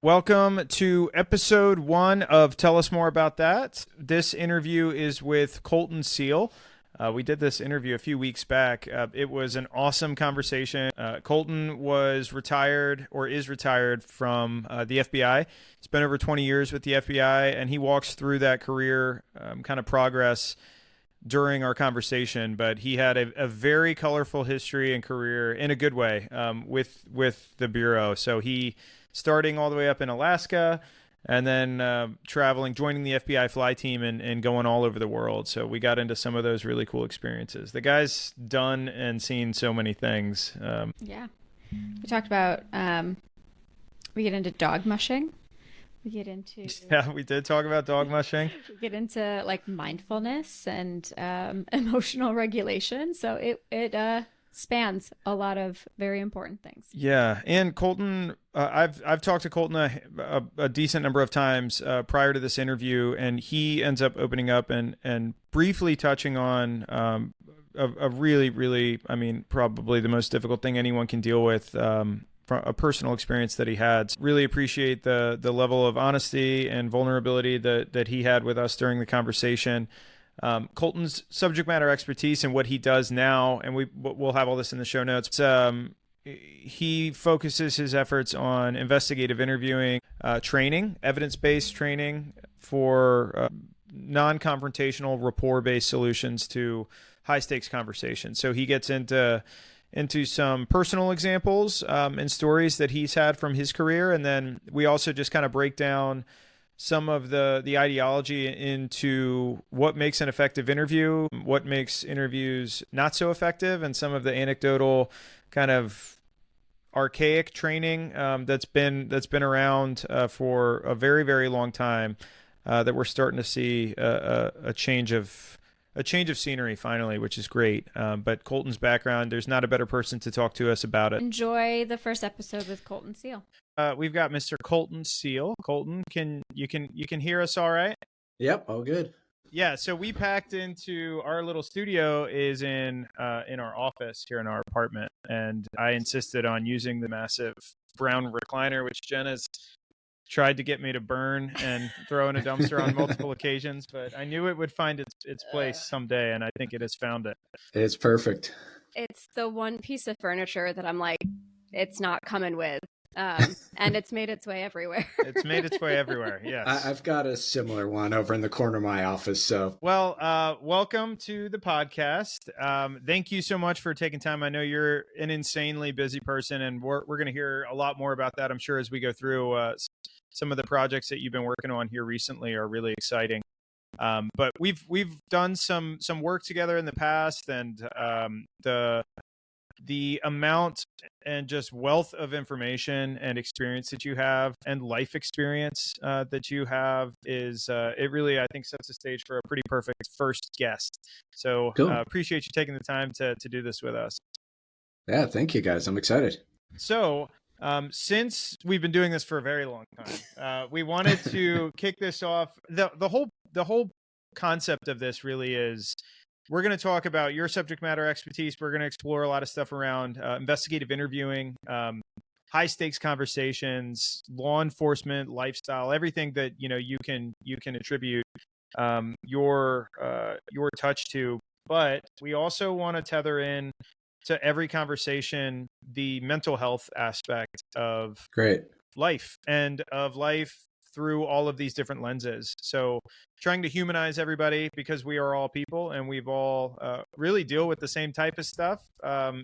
Welcome to episode 1 of Tell Us More About That. This interview is with Colton Seale. We did this interview a few weeks back. It was an awesome conversation. Colton was retired or is retired from the FBI. Spent over 20 years with the FBI, and he walks through that career kind of progress during our conversation. But he had a very colorful history and career in a good way with the Bureau. So he starting all the way up in Alaska and then traveling, joining the FBI fly team and going all over the world. So we got into some of those really cool experiences. The guy's done and seen so many things. Yeah. We talked about, we get into dog mushing. We get into... Yeah, we did talk about dog mushing. We get into like mindfulness and emotional regulation. So it spans a lot of very important things. Yeah, and Colton, I've talked to Colton a decent number of times prior to this interview, and he ends up opening up and briefly touching on a really, I mean, probably the most difficult thing anyone can deal with, from a personal experience that he had. Really appreciate the level of honesty and vulnerability that he had with us during the conversation. Colton's subject matter expertise and what he does now, and we'll have all this in the show notes. He focuses his efforts on investigative interviewing, training, evidence-based training for non-confrontational, rapport-based solutions to high-stakes conversations. So he gets into some personal examples and stories that he's had from his career, and then we also just kind of break down some of the ideology into what makes an effective interview, what makes interviews not so effective, and some of the anecdotal kind of archaic training that's been around for a very, very long time, that we're starting to see a change of scenery finally, which is great. But Colton's background, there's not a better person to talk to us about it. Enjoy the first episode with Colton Seale. We've got Mr. Colton Seale. Colton, you can hear us all right? Yep, all good. Yeah, so we packed into our little studio is in our office here in our apartment, and I insisted on using the massive brown recliner, which Jen has tried to get me to burn and throw in a dumpster on multiple occasions, but I knew it would find its place someday, and I think it has found it. It's perfect. It's the one piece of furniture that I'm like, it's not coming with. And it's made its way everywhere. It's made its way everywhere, yes. I've got a similar one over in the corner of my office. So, well, welcome to the podcast. Thank you so much for taking time. I know you're an insanely busy person, and we're going to hear a lot more about that, I'm sure, as we go through. Some of the projects that you've been working on here recently are really exciting. But we've done some work together in the past, and the amount and just wealth of information and experience that you have and life experience that you have is it really, I think, sets the stage for a pretty perfect first guest. So cool. Appreciate you taking the time to do this with us. Yeah, thank you guys. I'm excited. So since we've been doing this for a very long time, we wanted to kick this off. The whole concept of this really is we're going to talk about your subject matter expertise. We're going to explore a lot of stuff around investigative interviewing, high stakes conversations, law enforcement, lifestyle, everything that you can attribute your touch to. But we also want to tether in to every conversation the mental health aspect of life and of life through all of these different lenses. So trying to humanize everybody, because we are all people and we've all really deal with the same type of stuff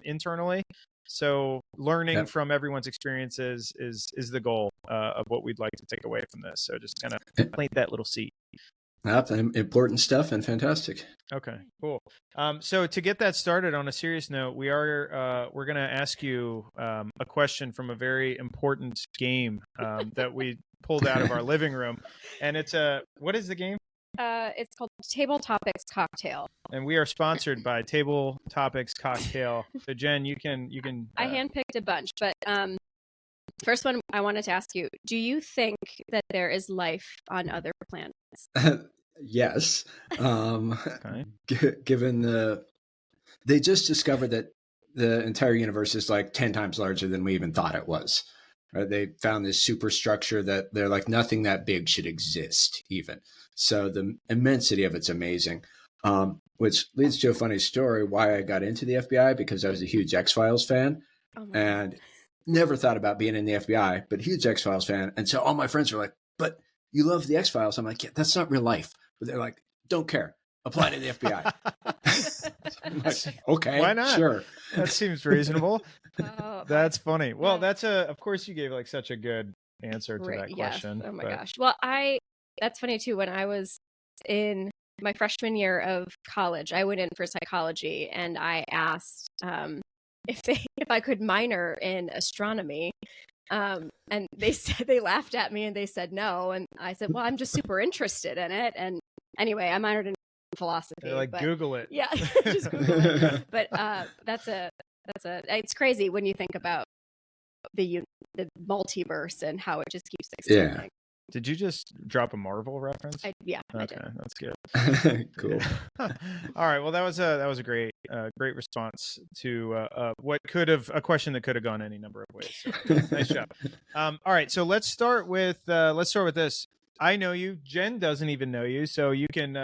internally. So learning from everyone's experiences is the goal of what we'd like to take away from this. So just kind of plant that little seed. That's important stuff and fantastic. Okay, cool. So to get that started on a serious note, we're going to ask you a question from a very important game that we pulled out of our living room, and it's what is the game? It's called Table Topics Cocktail, and we are sponsored by Table Topics Cocktail. So Jen, you can. I handpicked a bunch, but first one I wanted to ask you: do you think that there is life on other planets? Yes. Okay. Given they just discovered that the entire universe is like 10 times larger than we even thought it was. Right? They found this superstructure that they're like, nothing that big should exist even. So the immensity of it's amazing. Which leads to a funny story why I got into the FBI, because I was a huge X-Files fan and never thought about being in the FBI, but huge X-Files fan. And so all my friends were like, but you love the X-Files. I'm like, yeah, that's not real life. But they're like, don't care. Apply to the FBI. I'm like, okay, why not? Sure. That seems reasonable. Oh, That's funny. Well, yeah. of course you gave like such a good answer to that question. Yes. Oh my but- gosh. Well, that's funny too. When I was in my freshman year of college, I went in for psychology, and I asked if I could minor in astronomy. And they said, they laughed at me and they said no. And I said, well, I'm just super interested in it. And anyway, I minored in philosophy. They're like, but, Google it. Yeah, just Google it. But it's crazy when you think about the multiverse and how it just keeps expanding. Yeah. Did you just drop a Marvel reference? I did. That's good. Cool. All right. Well, that was a great response to a question that could have gone any number of ways. So, nice job. All right. So let's start with this. I know you. Jen doesn't even know you, so you can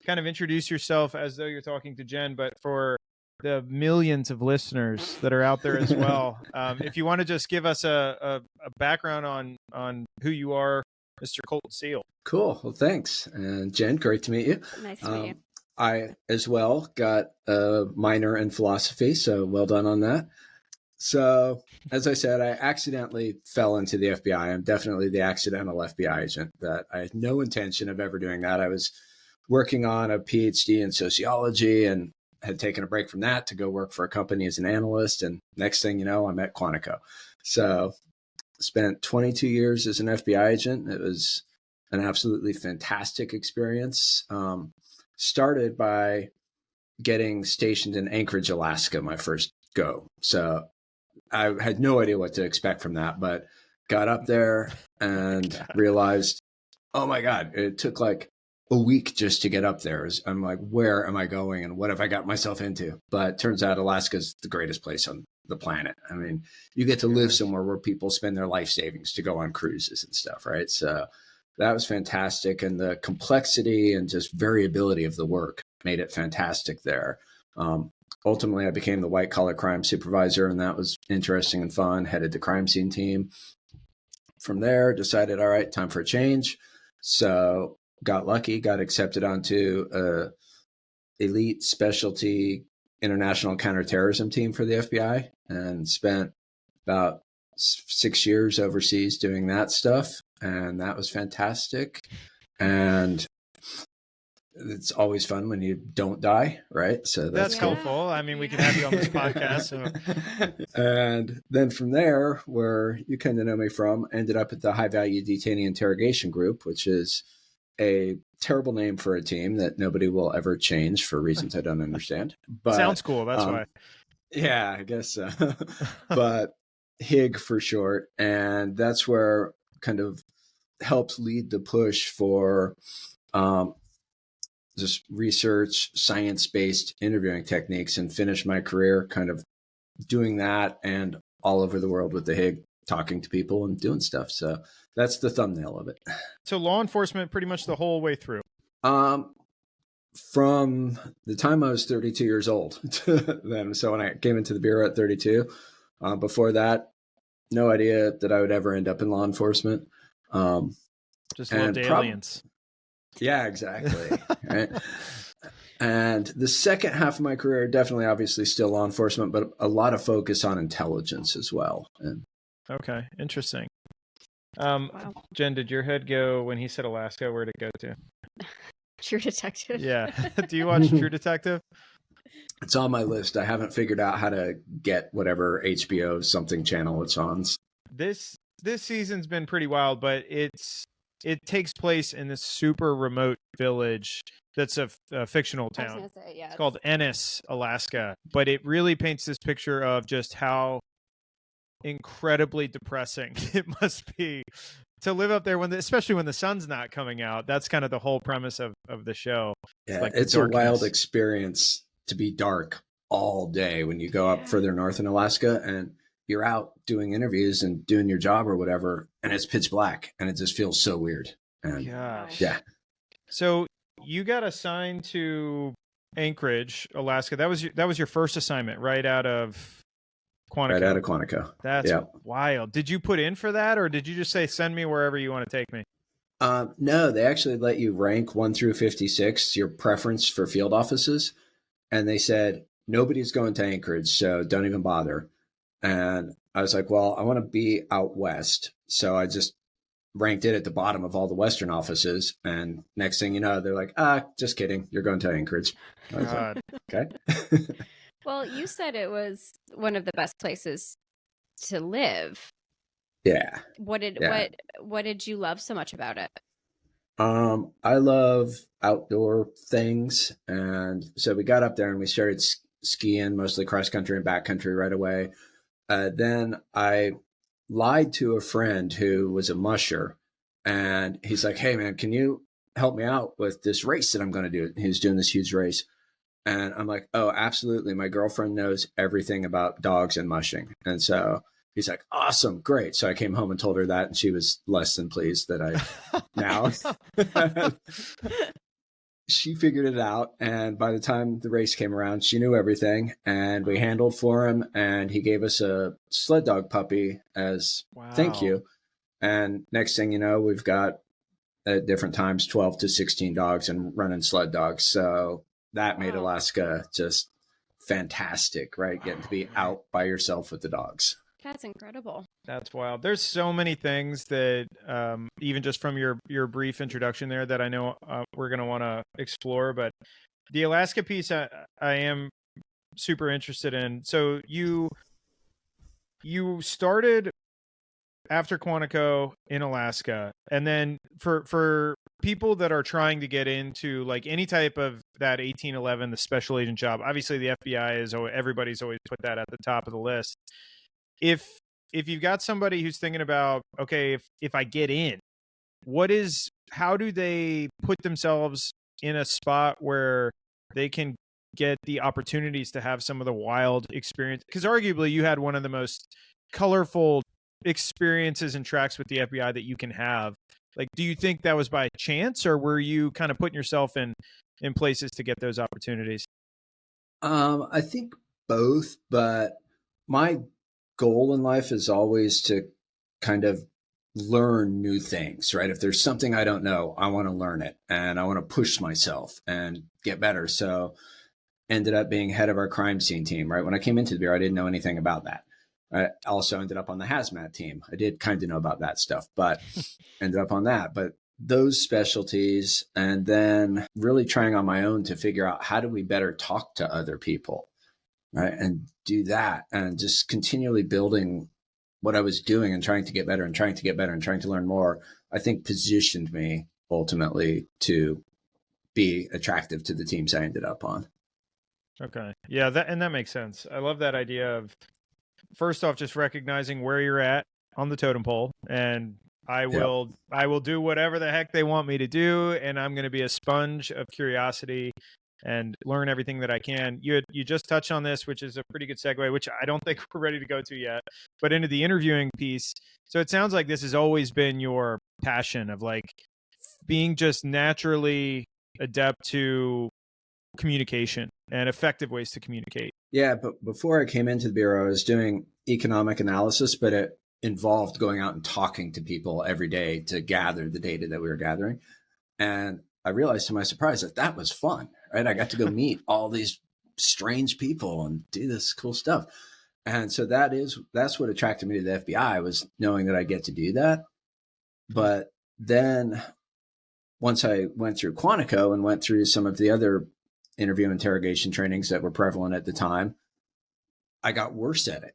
kind of introduce yourself as though you're talking to Jen, but for the millions of listeners that are out there as well, if you want to just give us a background on who you are, Mr. Colton Seale. Cool. Well, thanks. And Jen, great to meet you. Nice to meet you. I, as well, got a minor in philosophy, so well done on that. So, as I said, I accidentally fell into the FBI. I'm definitely the accidental FBI agent. That I had no intention of ever doing that. I was working on a PhD in sociology and had taken a break from that to go work for a company as an analyst. And next thing you know, I'm at Quantico. So spent 22 years as an FBI agent. It was an absolutely fantastic experience. Started by getting stationed in Anchorage, Alaska, my first go. So I had no idea what to expect from that, but got up there and realized, oh my God, it took like a week just to get up there. I'm like, where am I going and what have I got myself into? But turns out Alaska's the greatest place on the planet. I mean, you get to live somewhere where people spend their life savings to go on cruises and stuff, right? So that was fantastic. And the complexity and just variability of the work made it fantastic there. Ultimately, I became the white collar crime supervisor, and that was interesting and fun. Headed the crime scene team. From there, decided, all right, time for a change. So got lucky, got accepted onto a elite specialty international counterterrorism team for the FBI, and spent about 6 years overseas doing that stuff. And that was fantastic. And it's always fun when you don't die, right? So that's cool. helpful. I mean, we can have you on this podcast. So. And then from there, where you kind of know me from, ended up at the High Value Detainee Interrogation Group, which is a terrible name for a team that nobody will ever change for reasons I don't understand. But sounds cool. That's why. Yeah, I guess so. But HIG for short. And that's where kind of helped lead the push for just research, science-based interviewing techniques, and finished my career kind of doing that and all over the world with the HIG, talking to people and doing stuff. So that's the thumbnail of it. So law enforcement pretty much the whole way through. From the time I was 32 years old to then. So when I came into the Bureau at 32, before that, no idea that I would ever end up in law enforcement. Just loved aliens. Yeah, exactly. Right. And the second half of my career, definitely, obviously, still law enforcement, but a lot of focus on intelligence as well. And okay, interesting. Wow. Jen, did your head go when he said Alaska? Where'd it go to? True Detective. Yeah. Do you watch True Detective? It's on my list. I haven't figured out how to get whatever HBO something channel it's on. This season's been pretty wild, but it takes place in this super remote village that's a fictional town. I was gonna say, yeah, it's called Ennis, Alaska. But it really paints this picture of just how incredibly depressing it must be to live up there especially when the sun's not coming out. That's kind of the whole premise of the show. Yeah, like it's a wild experience to be dark all day when you go up further north in Alaska, and you're out doing interviews and doing your job or whatever, and it's pitch black, and it just feels so weird. And Gosh. yeah. So you got assigned to Anchorage, Alaska. That was your first assignment right out of Quantico. Right out of Quantico. That's wild. Did you put in for that, or did you just say, send me wherever you want to take me? No, they actually let you rank 1 through 56, your preference for field offices. And they said, nobody's going to Anchorage, so don't even bother. And I was like, well, I want to be out west. So I just ranked it at the bottom of all the Western offices. And next thing you know, they're like, just kidding. You're going to Anchorage. I was like, okay. Well, you said it was one of the best places to live. Yeah. What did you love so much about it? I love outdoor things. And so we got up there and we started skiing, mostly cross country and backcountry right away. Then I lied to a friend who was a musher, and he's like, hey man, can you help me out with this race that I'm going to do? He was doing this huge race. And I'm like, oh, absolutely. My girlfriend knows everything about dogs and mushing. And so he's like, awesome, great. So I came home and told her that, and she was less than pleased that I now she figured it out. And by the time the race came around, she knew everything, and we handled for him, and he gave us a sled dog puppy as thank you. And next thing you know, we've got at different times 12 to 16 dogs and running sled dogs. So that made Alaska just fantastic, right? Getting to be out by yourself with the dogs. That's incredible. That's wild. There's so many things that even just from your brief introduction there that I know we're going to want to explore. But the Alaska piece I am super interested in. So you started after Quantico in Alaska, and then for people that are trying to get into like any type of that 1811, the special agent job, obviously the FBI is, everybody's always put that at the top of the list. If you've got somebody who's thinking about, okay, if I get in, how do they put themselves in a spot where they can get the opportunities to have some of the wild experience? Because arguably you had one of the most colorful experiences and tracks with the FBI that you can have. Like, do you think that was by chance, or were you kind of putting yourself in places to get those opportunities? I think both, but my goal in life is always to kind of learn new things, right? If there's something I don't know, I want to learn it, and I want to push myself and get better. So ended up being head of our crime scene team, right? When I came into the bureau, I didn't know anything about that. I also ended up on the hazmat team. I did kind of know about that stuff, but ended up on that. But those specialties, and then really trying on my own to figure out how do we better talk to other people, right? And do that, and just continually building what I was doing and trying to get better and trying to get better and trying to learn more, I think positioned me ultimately to be attractive to the teams I ended up on. Okay. Yeah, that makes sense. I love that idea of, first off, just recognizing where you're at on the totem pole, and I will do whatever the heck they want me to do, and I'm going to be a sponge of curiosity and learn everything that I can. You just touched on this, which is a pretty good segue, which I don't think we're ready to go to yet, but into the interviewing piece. So it sounds like this has always been your passion of like being just naturally adept to communication and effective ways to communicate. Yeah, but before I came into the bureau, I was doing economic analysis, but it involved going out and talking to people every day to gather the data that we were gathering. And I realized to my surprise that was fun, right? I got to go meet all these strange people and do this cool stuff. And so that's what attracted me to the FBI, was knowing that I get to do that. But then once I went through Quantico and went through some of the other interview interrogation trainings that were prevalent at the time, I got worse at it,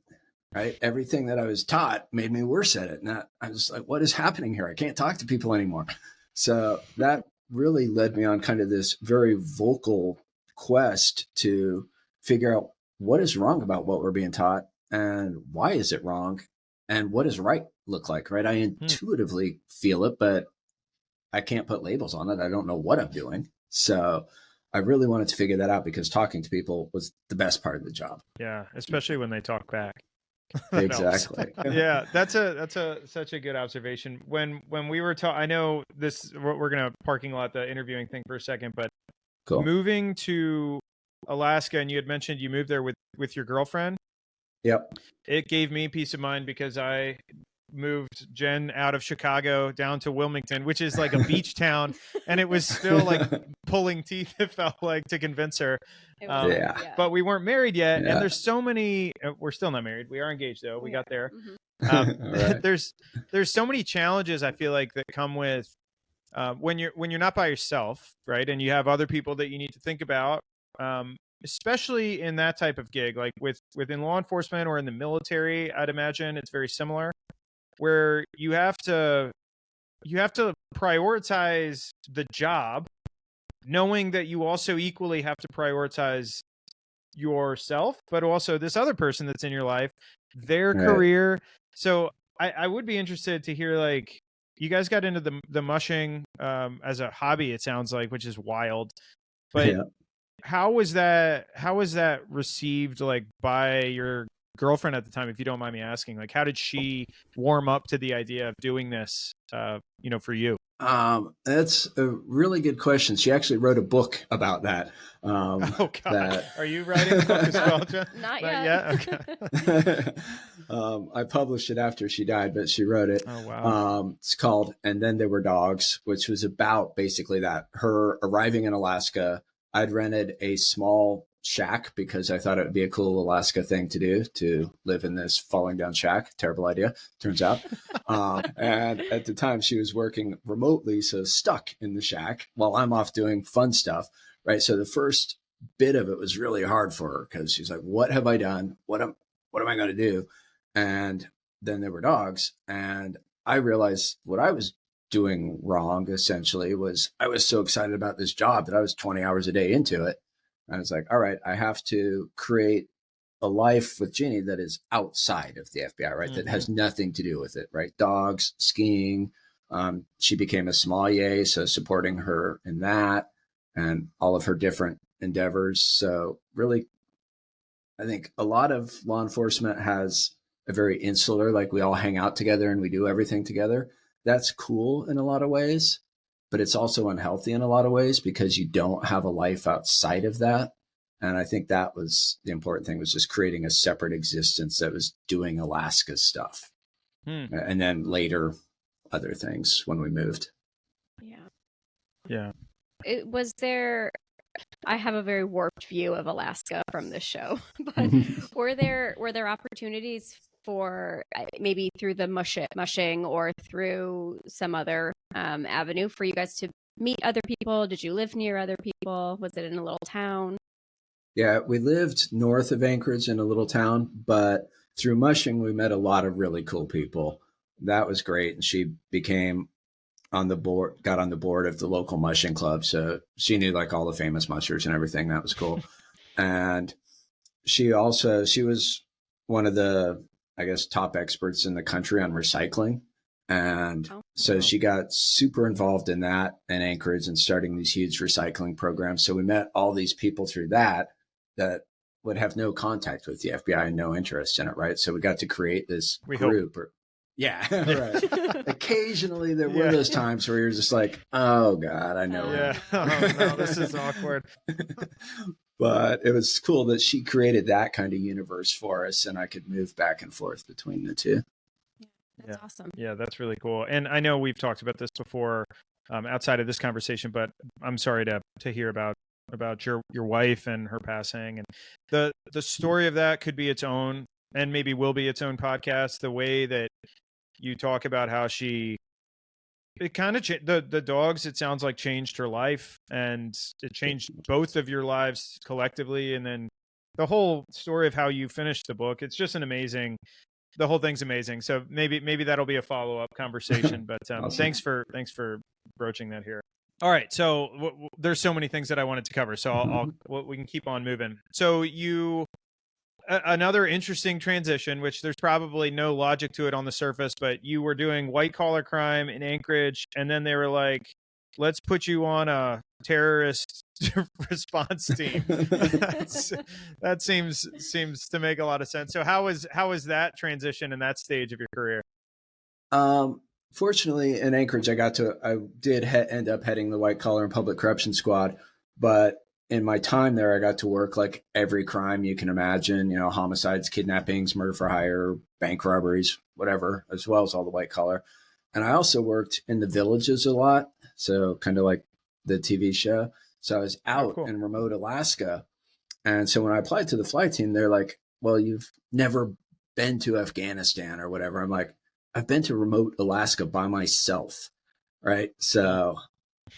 right? Everything that I was taught made me worse at it. And I was like, what is happening here? I can't talk to people anymore. So that really led me on kind of this very vocal quest to figure out what is wrong about what we're being taught, and why is it wrong, and what does right look like, right? I intuitively feel it, but I can't put labels on it. I don't know what I'm doing. So I really wanted to figure that out, because talking to people was the best part of the job. Yeah, especially when they talk back. Exactly. Yeah, that's such a good observation. When we were talking, I know this, we're gonna parking lot the interviewing thing for a second, but Cool. moving to Alaska, and you had mentioned you moved there with your girlfriend. Yep. It gave me peace of mind because I moved Jen out of Chicago down to Wilmington, which is like a beach town, and it was still like pulling teeth, it felt like, to convince her. Yeah. But we weren't married yet, Yeah. and there's so many. We're still not married. We are engaged though. We got there. Right. There's so many challenges I feel like that come with when you're not by yourself, right? And you have other people that you need to think about, especially in that type of gig, like within law enforcement or in the military. I'd imagine it's very similar, where you have to prioritize the job, knowing that you also equally have to prioritize yourself, but also this other person that's in your life, their career. So I would be interested to hear, like, you guys got into the mushing as a hobby, it sounds like, which is wild. But how was that received, like, by your girlfriend at the time, if you don't mind me asking? Like, how did she warm up to the idea of doing this for you? That's a really good question. She actually wrote a book about that. Oh God! Are you writing a book as well, Jen? Not yet. Okay. I published it after she died, but she wrote it. Oh wow! It's called "And Then There Were Dogs," which was about basically that. Her arriving in Alaska. I'd rented a small shack because I thought it would be a cool Alaska thing to do, to live in this falling down shack. Terrible idea, turns out. And at the time she was working remotely, so stuck in the shack while I'm off doing fun stuff. Right. So the first bit of it was really hard for her because she's like, what have I done? What am I going to do? And then there were dogs. And I realized what I was doing wrong, essentially, was I was so excited about this job that I was 20 hours a day into it. I was like, all right, I have to create a life with Jeannie that is outside of the FBI, right? Mm-hmm. That has nothing to do with it, right? Dogs, skiing. She became a sommelier, so supporting her in that and all of her different endeavors. So really, I think a lot of law enforcement has a very insular, like we all hang out together and we do everything together. That's cool in a lot of ways, but it's also unhealthy in a lot of ways because you don't have a life outside of that. And I think that was the important thing, was just creating a separate existence that was doing Alaska stuff. And then later other things when we moved. Yeah. I have a very warped view of Alaska from this show, but were there opportunities for maybe through the mushing or through some other avenue for you guys to meet other people? Did you live near other people? Was it in a little town? Yeah, we lived north of Anchorage in a little town, but through mushing, we met a lot of really cool people. That was great. And she became got on the board of the local mushing club. So she knew like all the famous mushers and everything. That was cool. And she was one of the, I guess, top experts in the country on recycling. And so she got super involved in that in Anchorage and starting these huge recycling programs. So we met all these people through that would have no contact with the FBI and no interest in it, right? So we got to create this group. Yeah, right. Occasionally there were those times where you're just like, oh God, I know. Yeah. Oh, no, this is awkward. But it was cool that she created that kind of universe for us and I could move back and forth between the two. That's awesome. Yeah, that's really cool. And I know we've talked about this before outside of this conversation, but I'm sorry to hear about your wife and her passing. And the story of that could be its own, and maybe will be its own podcast. The way that you talk about how it kind of the dogs, it sounds like, changed her life, and it changed both of your lives collectively. And then the whole story of how you finished the book, it's just the whole thing's amazing. So maybe that'll be a follow-up conversation, but awesome. Thanks for broaching that here. All right. So there's so many things that I wanted to cover, so we can keep on moving. So another interesting transition, which there's probably no logic to it on the surface, but you were doing white collar crime in Anchorage, and then they were like, let's put you on a terrorist response team. That seems to make a lot of sense. So how was that transition in that stage of your career? Fortunately, in Anchorage, I did end up heading the white collar and public corruption squad, but in my time there, I got to work like every crime you can imagine, homicides, kidnappings, murder for hire, bank robberies, whatever, as well as all the white collar. And I also worked in the villages a lot. So kind of like the TV show. So I was out in remote Alaska. And so when I applied to the flight team, they're like, well, you've never been to Afghanistan or whatever. I'm like, I've been to remote Alaska by myself. Right. So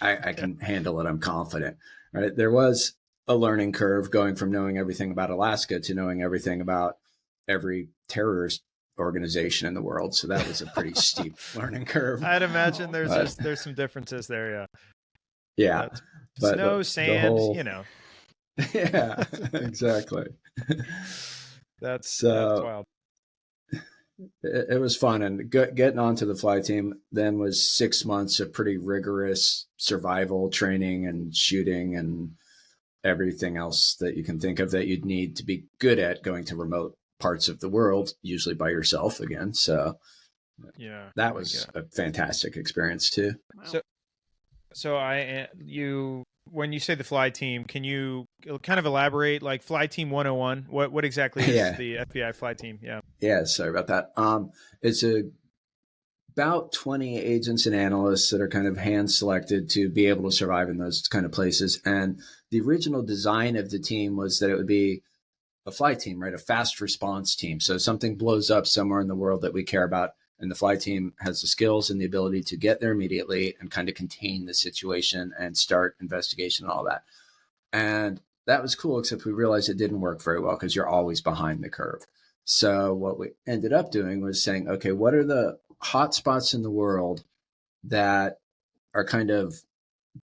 I can handle it. I'm confident. Right. There was a learning curve going from knowing everything about Alaska to knowing everything about every terrorist organization in the world. So that was a pretty steep learning curve. I'd imagine there's some differences there. Yeah. Yeah. But snow, sand, Yeah, exactly. That's wild. It was fun, and getting onto the flight team then was 6 months of pretty rigorous survival training and shooting and everything else that you can think of that you'd need to be good at going to remote parts of the world, usually by yourself again. So yeah, that was a fantastic experience too. Wow. So when you say the fly team, can you kind of elaborate, like Fly Team 101? What exactly is the FBI fly team? Yeah, sorry about that. It's about 20 agents and analysts that are kind of hand selected to be able to survive in those kind of places. And the original design of the team was that it would be a fly team, right? A fast response team. So something blows up somewhere in the world that we care about, and the fly team has the skills and the ability to get there immediately and kind of contain the situation and start investigation and all that. And that was cool, except we realized it didn't work very well because you're always behind the curve. So what we ended up doing was saying, okay, what are the hot spots in the world that are kind of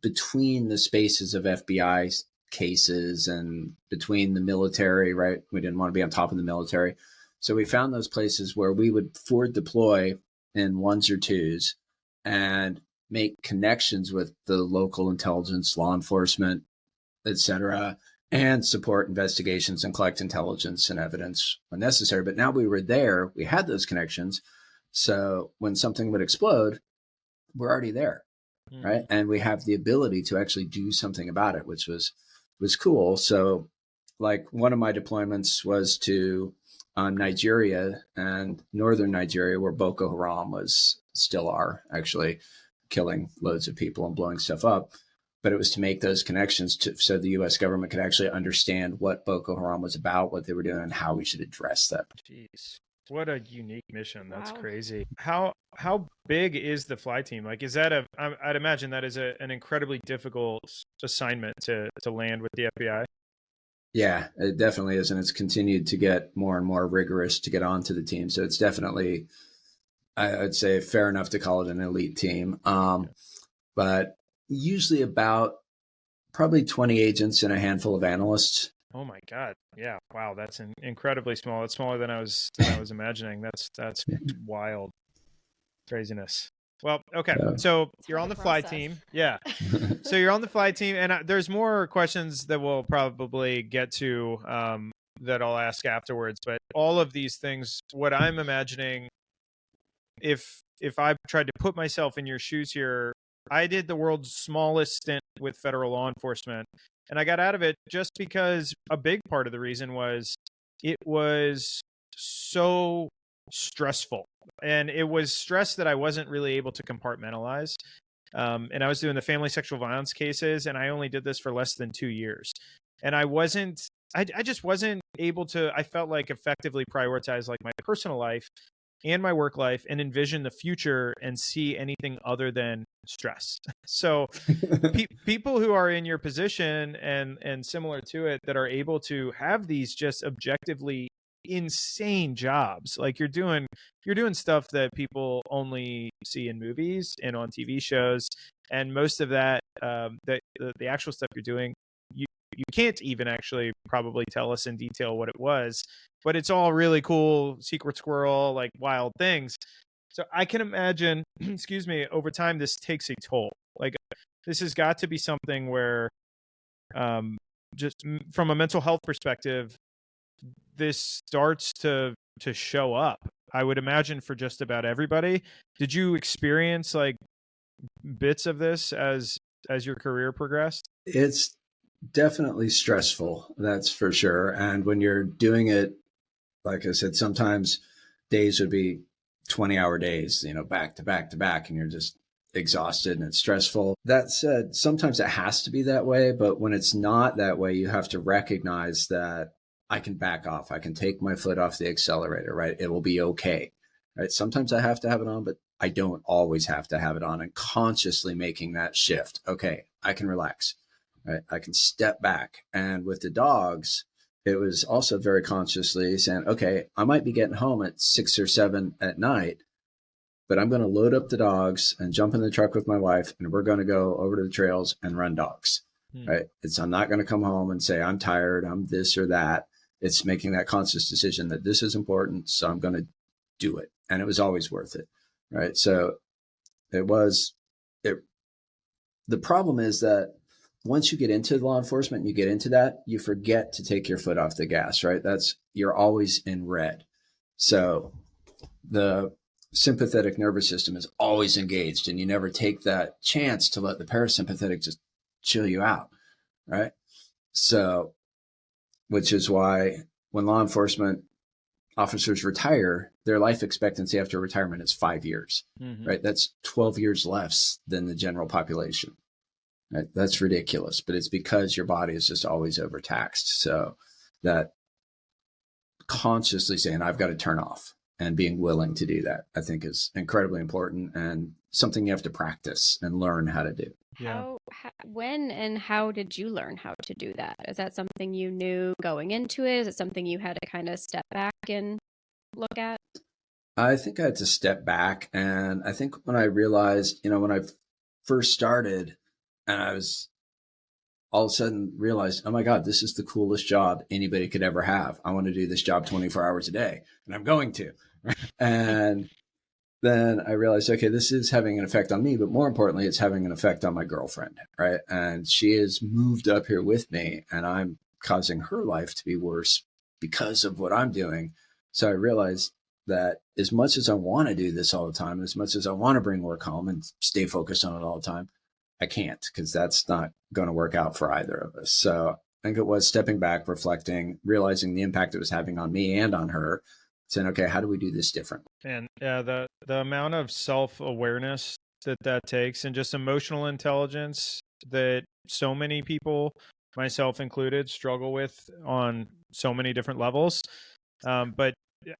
between the spaces of FBI cases and between the military, right? We didn't want to be on top of the military. So we found those places where we would forward deploy in ones or twos and make connections with the local intelligence, law enforcement, et cetera, and support investigations and collect intelligence and evidence when necessary. But now we were there, we had those connections. So when something would explode, we're already there, right? And we have the ability to actually do something about it, which was cool. So like one of my deployments was to Nigeria and northern Nigeria, where Boko Haram still are actually killing loads of people and blowing stuff up. But it was to make those connections so the U.S. government could actually understand what Boko Haram was about, what they were doing, and how we should address that. Jeez, what a unique mission! That's crazy. How big is the fly team? Like, is that I'd imagine that is an incredibly difficult assignment to land with the FBI. Yeah, it definitely is. And it's continued to get more and more rigorous to get onto the team. So it's definitely, I'd say, fair enough to call it an elite team. But usually about probably 20 agents and a handful of analysts. Oh my God. Yeah. Wow. That's incredibly small. It's smaller than I was imagining. That's wild craziness. Well, okay. So you're on the fly team. Yeah. So you're on the fly team, and there's more questions that we'll probably get to that I'll ask afterwards. But all of these things, what I'm imagining, if I tried to put myself in your shoes here, I did the world's smallest stint with federal law enforcement, and I got out of it just because a big part of the reason was it was so stressful. And it was stress that I wasn't really able to compartmentalize. And I was doing the family sexual violence cases, and I only did this for less than 2 years. And I just wasn't able to, I felt like, effectively prioritize like my personal life and my work life and envision the future and see anything other than stress. So people who are in your position and similar to it that are able to have these just objectively insane jobs, like you're doing stuff that people only see in movies and on TV shows, and most of that the actual stuff you're doing, you can't even actually probably tell us in detail what it was, but it's all really cool, secret squirrel, like wild things. So I can imagine excuse me, over time this takes a toll. Like, this has got to be something where, just from a mental health perspective, this starts to show up. I would imagine for just about everybody. Did you experience like bits of this as your career progressed? It's definitely stressful, that's for sure. And when you're doing it, like I said, sometimes days would be 20-hour days, back to back to back, and you're just exhausted and it's stressful. That said, sometimes it has to be that way, but when it's not that way, you have to recognize that I can back off. I can take my foot off the accelerator, right? It will be okay, right? Sometimes I have to have it on, but I don't always have to have it on, and consciously making that shift. Okay, I can relax, right? I can step back. And with the dogs, it was also very consciously saying, okay, I might be getting home at 6 or 7 at night, but I'm going to load up the dogs and jump in the truck with my wife, and we're going to go over to the trails and run dogs, right? I'm not going to come home and say, I'm tired, I'm this or that. It's making that conscious decision that this is important, so I'm going to do it. And it was always worth it, right? So the problem is that once you get into law enforcement, you get into that, you forget to take your foot off the gas, right? You're always in red. So the sympathetic nervous system is always engaged, and you never take that chance to let the parasympathetic just chill you out, right? So, which is why when law enforcement officers retire, their life expectancy after retirement is 5 years, right? That's 12 years less than the general population. Right? That's ridiculous, but it's because your body is just always overtaxed. So that consciously saying, I've got to turn off, and being willing to do that, I think is incredibly important and something you have to practice and learn how to do. Yeah. When and how did you learn how to do that? Is that something you knew going into it? Is it something you had to kind of step back and look at? I think I had to step back. And I think when I realized, when I first started, and I was all of a sudden realized, oh my God, this is the coolest job anybody could ever have. I want to do this job 24 hours a day, and I'm going to. And then I realized, okay, this is having an effect on me, but more importantly, it's having an effect on my girlfriend, right? And she has moved up here with me, and I'm causing her life to be worse because of what I'm doing. So I realized that as much as I want to do this all the time, as much as I want to bring work home and stay focused on it all the time, I can't, because that's not going to work out for either of us. So I think it was stepping back, reflecting, realizing the impact it was having on me and on her, saying, okay, how do we do this different? And yeah, the amount of self-awareness that takes, and just emotional intelligence that so many people, myself included, struggle with on so many different levels. But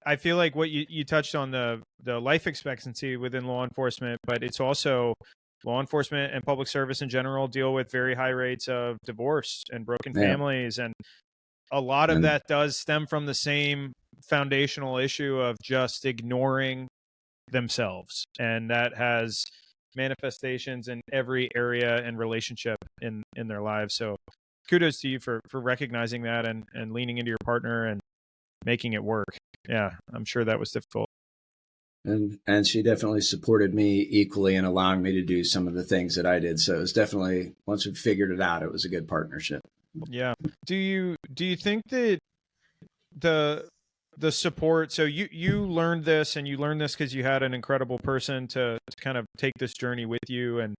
I feel like what you touched on, the life expectancy within law enforcement, but it's also law enforcement and public service in general deal with very high rates of divorce and broken families. And a lot of that does stem from the same foundational issue of just ignoring themselves. And that has manifestations in every area and relationship in their lives. So kudos to you for recognizing that and leaning into your partner and making it work. Yeah, I'm sure that was difficult. And she definitely supported me equally in allowing me to do some of the things that I did. So it was definitely, once we figured it out, it was a good partnership. Yeah. Do you think that the support, so you learned this, and you learned this because you had an incredible person to kind of take this journey with you and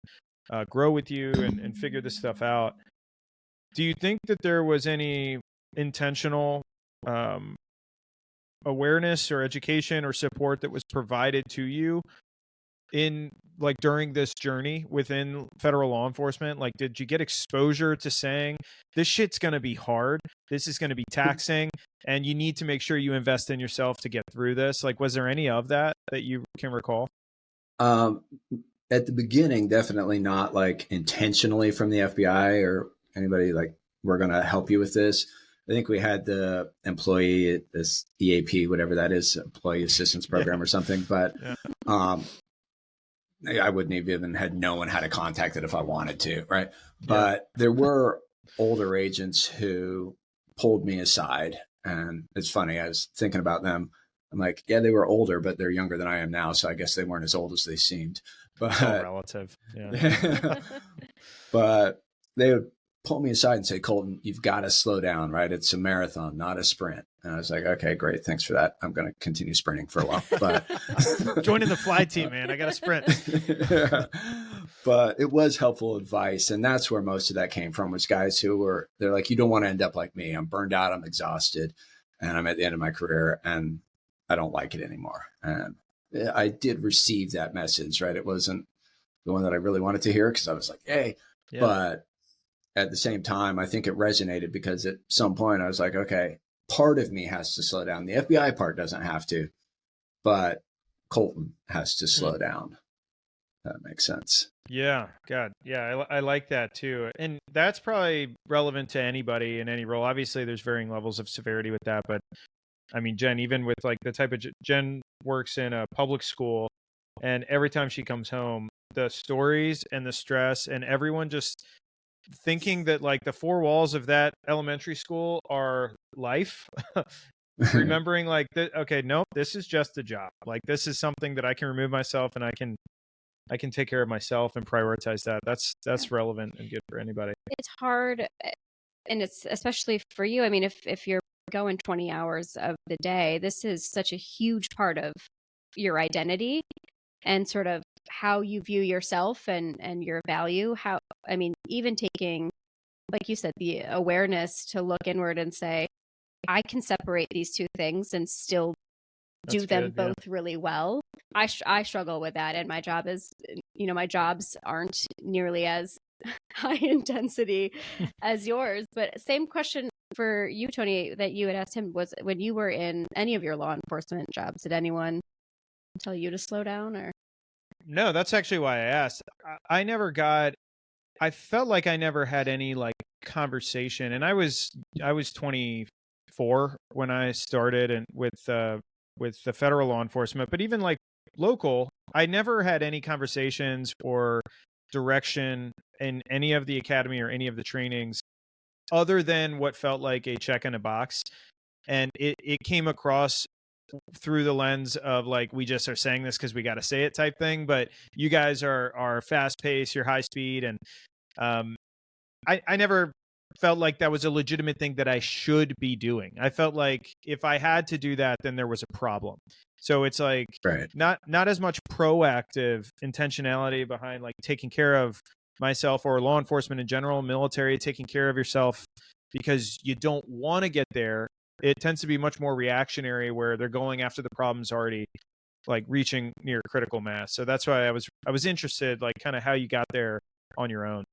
grow with you and figure this stuff out. Do you think that there was any intentional awareness or education or support that was provided to you in like during this journey within federal law enforcement? Like, did you get exposure to saying this shit's going to be hard, this is going to be taxing, and you need to make sure you invest in yourself to get through this? Like, was there any of that you can recall? At the beginning, definitely not like intentionally from the FBI or anybody like, we're going to help you with this. I think we had the employee, this EAP, whatever that is, employee assistance program or something. But I wouldn't even had known how to contact it if I wanted to, right? But there were older agents who pulled me aside. And it's funny, I was thinking about them. I'm like, yeah, they were older, but they're younger than I am now. So I guess they weren't as old as they seemed. It's all But relative. Yeah. but they would pull me aside and say, Colton, you've got to slow down, right? It's a marathon, not a sprint. And I was like, okay, great. Thanks for that. I'm going to continue sprinting for a while. But joining the fly team, man, I got to sprint. Yeah. But it was helpful advice. And that's where most of that came from, was guys who were, they're like, you don't want to end up like me. I'm burned out. I'm exhausted. And I'm at the end of my career and I don't like it anymore. And I did receive that message, right? It wasn't the one that I really wanted to hear, because I was like, hey, Yeah. But at the same time, I think it resonated, because at some point I was like, okay, part of me has to slow down. The FBI part doesn't have to, but Colton has to slow down. That makes sense. Yeah. God. Yeah. I like that too. And that's probably relevant to anybody in any role. Obviously there's varying levels of severity with that, but I mean, Jen, even with like the type of Jen works in a public school, and every time she comes home, the stories and the stress and everyone just thinking that like the four walls of that elementary school are life. Remembering like, okay, nope, this is just a job. Like, this is something that I can remove myself and I can take care of myself and prioritize that. That's relevant and good for anybody. It's hard, and it's especially for you. I mean, if you're going 20 hours of the day, this is such a huge part of your identity and sort of how you view yourself and your value. How, I mean, even taking, like you said, the awareness to look inward and say, I can separate these two things and still do them both really well. I struggle with that, and my job is, my jobs aren't nearly as high intensity as yours. But same question for you, Tony, that you had asked him, was when you were in any of your law enforcement jobs, did anyone tell you to slow down? Or no, that's actually why I asked. I felt like I never had any like conversation, and I was 24 when I started, and with the federal law enforcement, but even like local, I never had any conversations or direction in any of the academy or any of the trainings other than what felt like a check in a box. And it came across through the lens of like, we just are saying this because we got to say it type thing, but you guys are fast paced, you're high speed. And I never felt like that was a legitimate thing that I should be doing. I felt like if I had to do that, then there was a problem. So it's like not as much proactive intentionality behind like taking care of myself or law enforcement in general, military, taking care of yourself because you don't want to get there. It tends to be much more reactionary, where they're going after the problems already like reaching near critical mass. So that's why I was interested, like kind of how you got there on your own.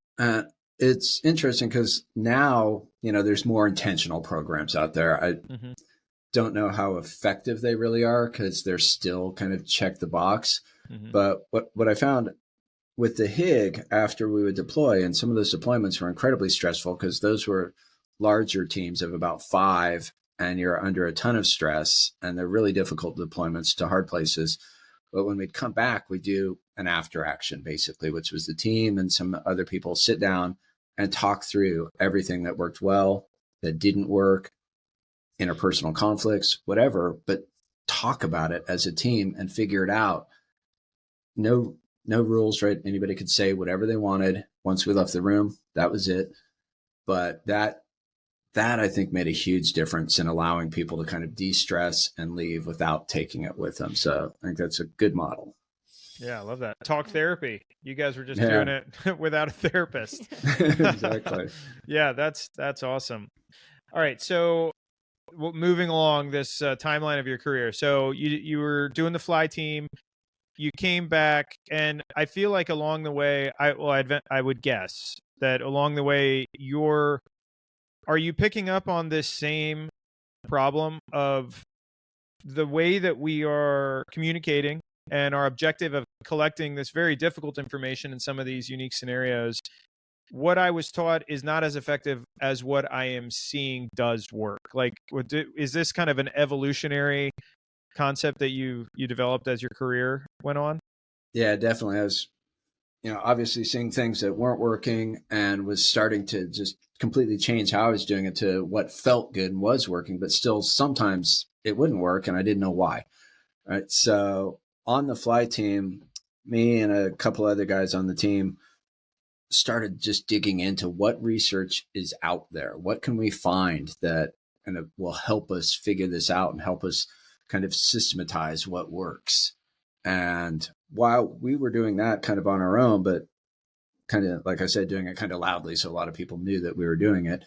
It's interesting because now, there's more intentional programs out there. I don't know how effective they really are because they're still kind of check the box. But what I found with the HIG after we would deploy, and some of those deployments were incredibly stressful because those were larger teams of about 5, and you're under a ton of stress, and they're really difficult deployments to hard places. But when we'd come back, we do an after action, basically, which was the team and some other people sit down and talk through everything that worked well, that didn't work, interpersonal conflicts, whatever, but talk about it as a team and figure it out. No rules, right? Anybody could say whatever they wanted. Once we left the room, that was it. But that I think made a huge difference in allowing people to kind of de-stress and leave without taking it with them. So I think that's a good model. Yeah, I love that. Talk therapy. You guys were just doing it without a therapist. Exactly. Yeah, that's awesome. All right, so moving along this timeline of your career. So you were doing the fly team. You came back, and I feel like along the way, I would guess that along the way, are you picking up on this same problem of the way that we are communicating and our objective of collecting this very difficult information in some of these unique scenarios? What I was taught is not as effective as what I am seeing does work. Like, is this kind of an evolutionary concept that you developed as your career went on? Yeah, definitely. I was, obviously seeing things that weren't working and was starting to just completely change how I was doing it to what felt good and was working, but still sometimes it wouldn't work and I didn't know why. Right. So on the fly team, me and a couple other guys on the team started just digging into what research is out there. What can we find that kind of will help us figure this out and help us kind of systematize what works? And while we were doing that kind of on our own, but kind of, like I said, doing it kind of loudly, so a lot of people knew that we were doing it,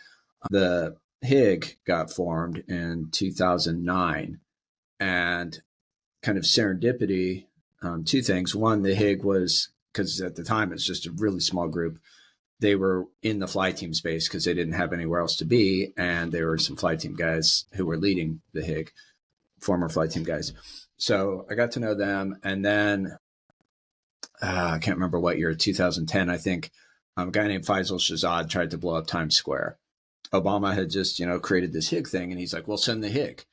the HIG got formed in 2009. And kind of serendipity, two things. One, the HIG was, because at the time it's just a really small group, they were in the fly team space because they didn't have anywhere else to be. And there were some fly team guys who were leading the HIG, former fly team guys. So I got to know them. And then I can't remember what year, 2010, I think, a guy named Faisal Shahzad tried to blow up Times Square. Obama had just, created this HIG thing. And he's like, well, send the HIG.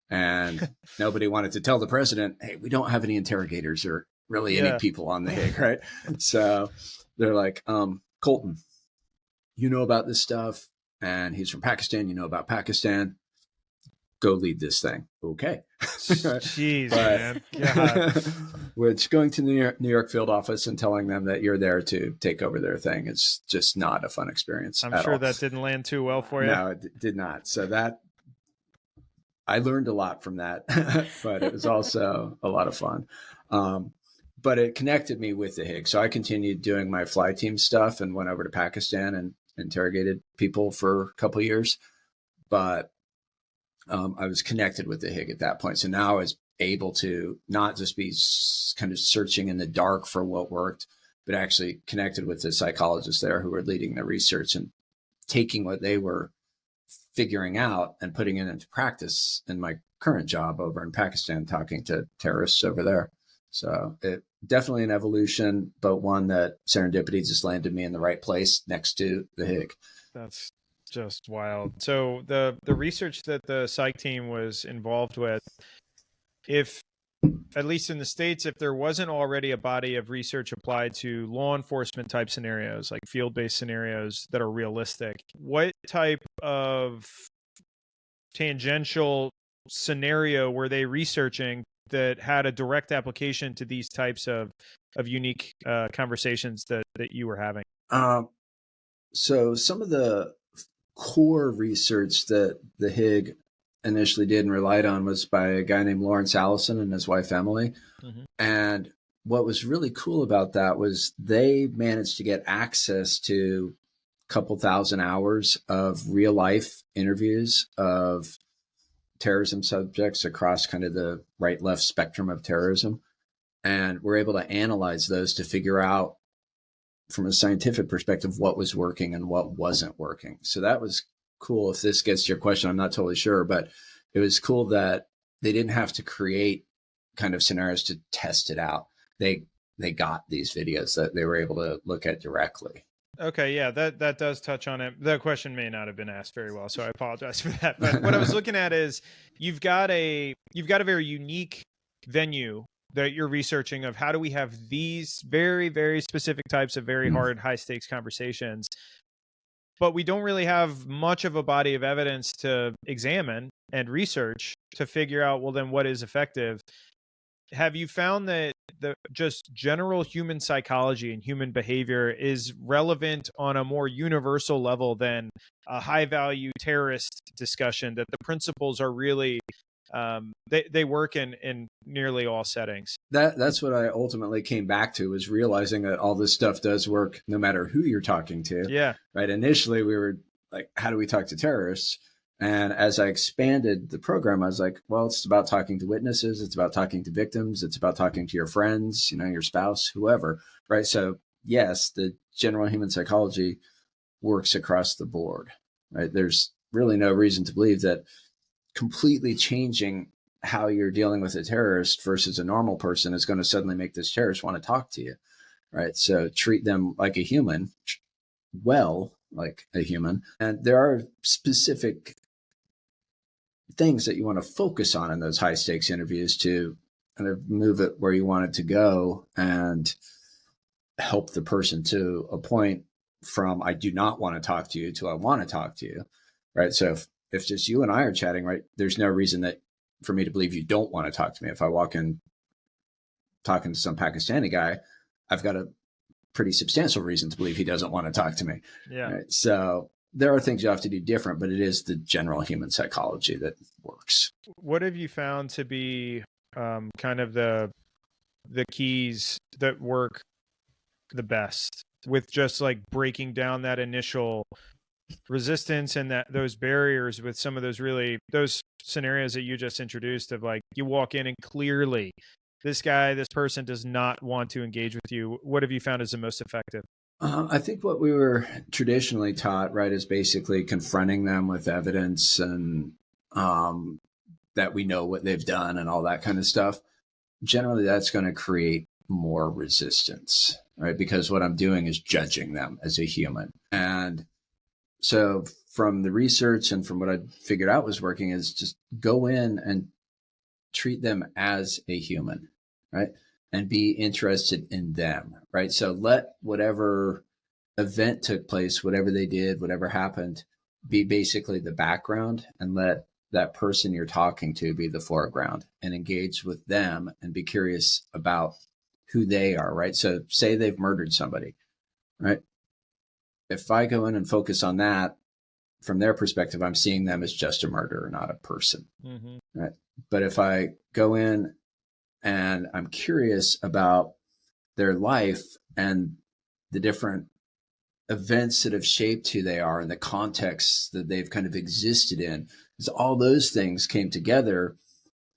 And nobody wanted to tell the president, hey, we don't have any interrogators or really any people on the HIG, right? So they're like, Colton, you know about this stuff, and he's from Pakistan, you know about Pakistan, go lead this thing. Okay. Jeez, man. God. Which, going to the New York field office and telling them that you're there to take over their thing is just not a fun experience. I'm sure that didn't land too well for you. No, it did not. So I learned a lot from that, but it was also a lot of fun. But it connected me with the HIG. So I continued doing my fly team stuff and went over to Pakistan and interrogated people for a couple of years. But I was connected with the HIG at that point. So now I was able to not just be kind of searching in the dark for what worked, but actually connected with the psychologists there who were leading the research and taking what they were figuring out and putting it into practice in my current job over in Pakistan, talking to terrorists over there. So it definitely an evolution, but one that serendipity just landed me in the right place next to the HIG. That's just wild. So the research that the psych team was involved with, if at least in the States, if there wasn't already a body of research applied to law enforcement type scenarios, like field-based scenarios that are realistic, what type of tangential scenario were they researching that had a direct application to these types of unique conversations that you were having? So some of the core research that the HIG initially did and relied on was by a guy named Lawrence Allison and his wife, Emily. Mm-hmm. And what was really cool about that was they managed to get access to a couple thousand hours of real life interviews of terrorism subjects across kind of the right left spectrum of terrorism. And we're able to analyze those to figure out from a scientific perspective what was working and what wasn't working. So that was cool. If this gets to your question, I'm not totally sure, but it was cool that they didn't have to create kind of scenarios to test it out. They got these videos that they were able to look at directly. Okay, yeah, that does touch on it. The question may not have been asked very well, so I apologize for that. But what I was looking at is you've got a very unique venue that you're researching of how do we have these very, very specific types of very hard, high stakes conversations, but we don't really have much of a body of evidence to examine and research to figure out, well, then what is effective? Have you found that the just general human psychology and human behavior is relevant on a more universal level than a high value terrorist discussion, that the principles are really they work in nearly all settings? That's what I ultimately came back to, was realizing that all this stuff does work no matter who you're talking to. Yeah. Right. Initially, we were like, how do we talk to terrorists? And as I expanded the program, I was like, well, it's about talking to witnesses. It's about talking to victims. It's about talking to your friends, your spouse, whoever. Right. So yes, the general human psychology works across the board. Right. There's really no reason to believe that completely changing how you're dealing with a terrorist versus a normal person is going to suddenly make this terrorist want to talk to you. Right. So treat them like a human, like a human. And there are specific things that you want to focus on in those high stakes interviews to kind of move it where you want it to go and help the person to a point from I do not want to talk to you to I want to talk to you. Right. So if just you and I are chatting, right, there's no reason that for me to believe you don't want to talk to me. If I walk in talking to some Pakistani guy, I've got a pretty substantial reason to believe he doesn't want to talk to me. Yeah. Right? So there are things you have to do different, but it is the general human psychology that works. What have you found to be kind of the keys that work the best with just like breaking down that initial resistance and that those barriers with some of those scenarios that you just introduced of like you walk in and clearly this person does not want to engage with you? What have you found is the most effective? I think what we were traditionally taught, right, is basically confronting them with evidence and that we know what they've done and all that kind of stuff. Generally, that's going to create more resistance, right? Because what I'm doing is judging them as a human. And so from the research and from what I figured out was working is just go in and treat them as a human, right? And be interested in them, right? So let whatever event took place, whatever they did, whatever happened, be basically the background, and let that person you're talking to be the foreground, and engage with them and be curious about who they are, right? So say they've murdered somebody, right? If I go in and focus on that, from their perspective, I'm seeing them as just a murderer, not a person, right? But if I go in and I'm curious about their life and the different events that have shaped who they are and the context that they've kind of existed in, because all those things came together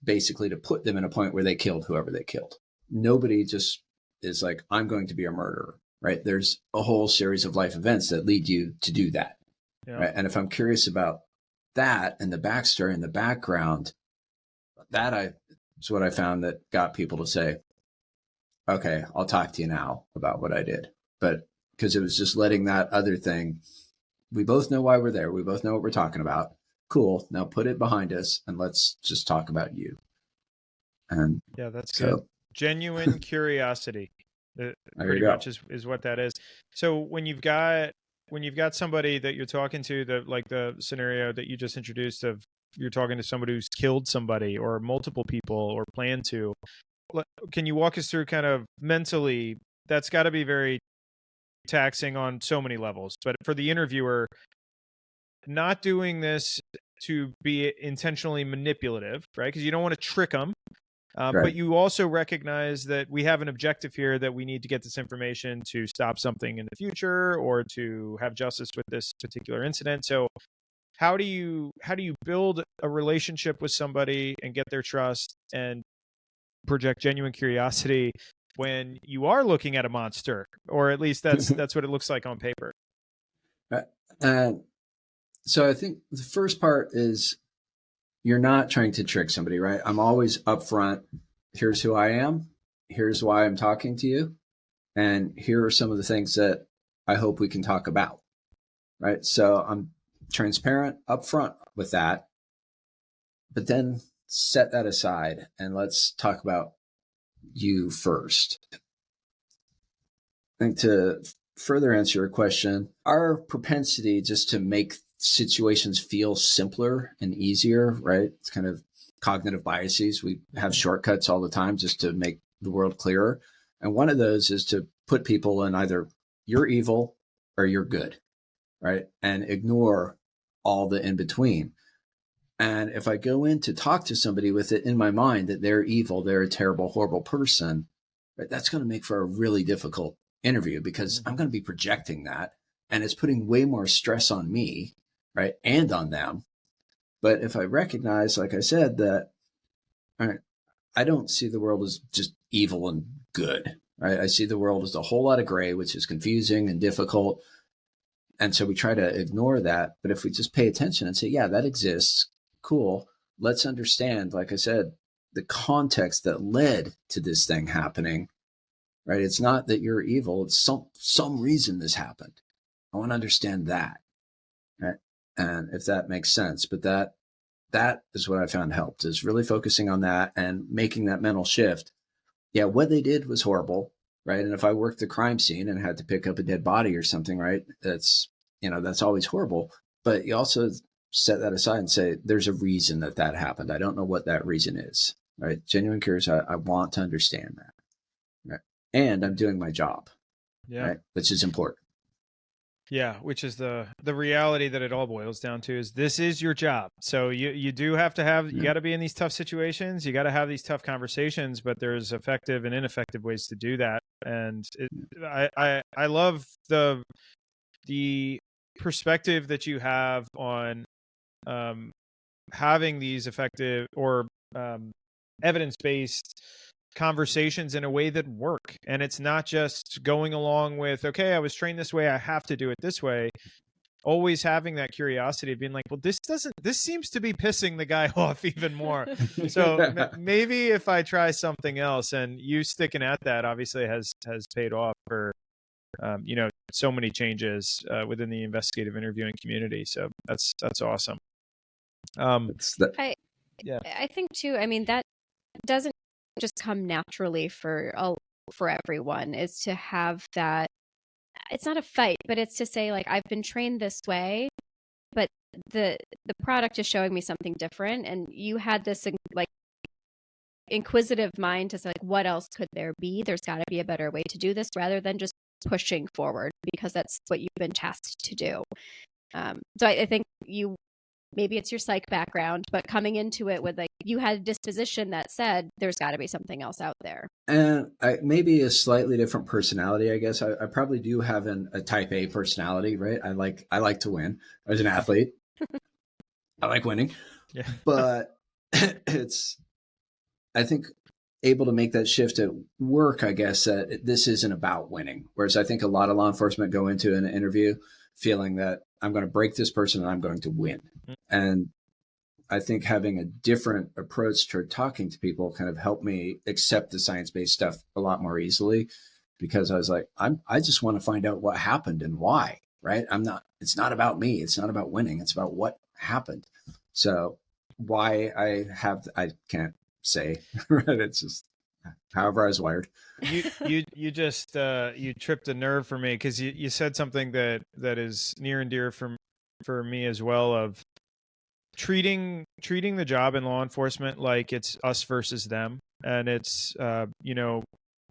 basically to put them in a point where they killed whoever they killed. Nobody just is like, I'm going to be a murderer, right? There's a whole series of life events that lead you to do that. Yeah. Right? And if I'm curious about that and the backstory and the background, is what I found that got people to say, okay, I'll talk to you now about what I did. But because it was just letting that other thing, we both know why we're there. We both know what we're talking about. Cool. Now put it behind us and let's just talk about you. And yeah, that's good. Genuine curiosity. Pretty much is what that is. So when you've got somebody that you're talking to, the scenario that you just introduced of you're talking to somebody who's killed somebody or multiple people or plan to, can you walk us through kind of mentally, that's got to be very taxing on so many levels, but for the interviewer, not doing this to be intentionally manipulative, right? Because you don't want to trick them. Right. But you also recognize that we have an objective here, that we need to get this information to stop something in the future or to have justice with this particular incident. So how do you build a relationship with somebody and get their trust and project genuine curiosity when you are looking at a monster, or at least that's what it looks like on paper? So I think the first part is you're not trying to trick somebody, right? I'm always upfront. Here's who I am. Here's why I'm talking to you. And here are some of the things that I hope we can talk about, right? So I'm transparent upfront with that, but then set that aside and let's talk about you first. I think to further answer your question, our propensity just to make situations feel simpler and easier, right? It's kind of cognitive biases. We have shortcuts all the time just to make the world clearer. And one of those is to put people in either you're evil or you're good, right? And ignore all the in between. And if I go in to talk to somebody with it in my mind that they're evil, they're a terrible, horrible person, right? That's going to make for a really difficult interview because I'm going to be projecting that, and it's putting way more stress on me, right? And on them. But if I recognize, like I said, that all right, I don't see the world as just evil and good, right? I see the world as a whole lot of gray, which is confusing and difficult. And so we try to ignore that. But if we just pay attention and say, yeah, that exists, cool. Let's understand, like I said, the context that led to this thing happening, right? It's not that you're evil. It's some reason this happened. I want to understand that, right? And if that makes sense, but that is what I found helped, is really focusing on that and making that mental shift. Yeah, what they did was horrible, right? And if I worked the crime scene and had to pick up a dead body or something, right? That's always horrible. But you also set that aside and say, there's a reason that happened. I don't know what that reason is, right? Genuine curiosity. I want to understand that, right? and I'm doing my job, Yeah. right? Which is important. Yeah, which is the reality that it all boils down to is this is your job. So you do have to have, you got to be in these tough situations. You got to have these tough conversations, but there's effective and ineffective ways to do that. And I love the perspective that you have on having these effective or evidence-based conversations in a way that work. And it's not just going along with, okay, I was trained this way, I have to do it this way. Always having that curiosity of being like, well, this seems to be pissing the guy off even more. So maybe if I try something else, and you sticking at that obviously has paid off for, so many changes within the investigative interviewing community. So that's awesome. I think too, I mean, that doesn't just come naturally for everyone, is to have that. It's not a fight, but it's to say, like, I've been trained this way, but the product is showing me something different. And you had this like inquisitive mind to say, like, what else could there be? There's got to be a better way to do this, rather than just pushing forward because that's what you've been tasked to do. So I think maybe it's your psych background, but coming into it with, like, you had a disposition that said there's got to be something else out there. And maybe a slightly different personality, I guess. I probably do have a type A personality, right? I like to win. As an athlete, I like winning. Yeah. But I think, able to make that shift at work, I guess, that this isn't about winning. Whereas I think a lot of law enforcement go into an interview feeling that I'm going to break this person and I'm going to win. And I think having a different approach to talking to people kind of helped me accept the science-based stuff a lot more easily, because I was like, I just want to find out what happened and why, right? It's not about me. It's not about winning. It's about what happened. So why I can't say, right? It's just however I was wired. You just you tripped a nerve for me, because you said something that is near and dear for me as well, of treating the job in law enforcement like it's us versus them, and it's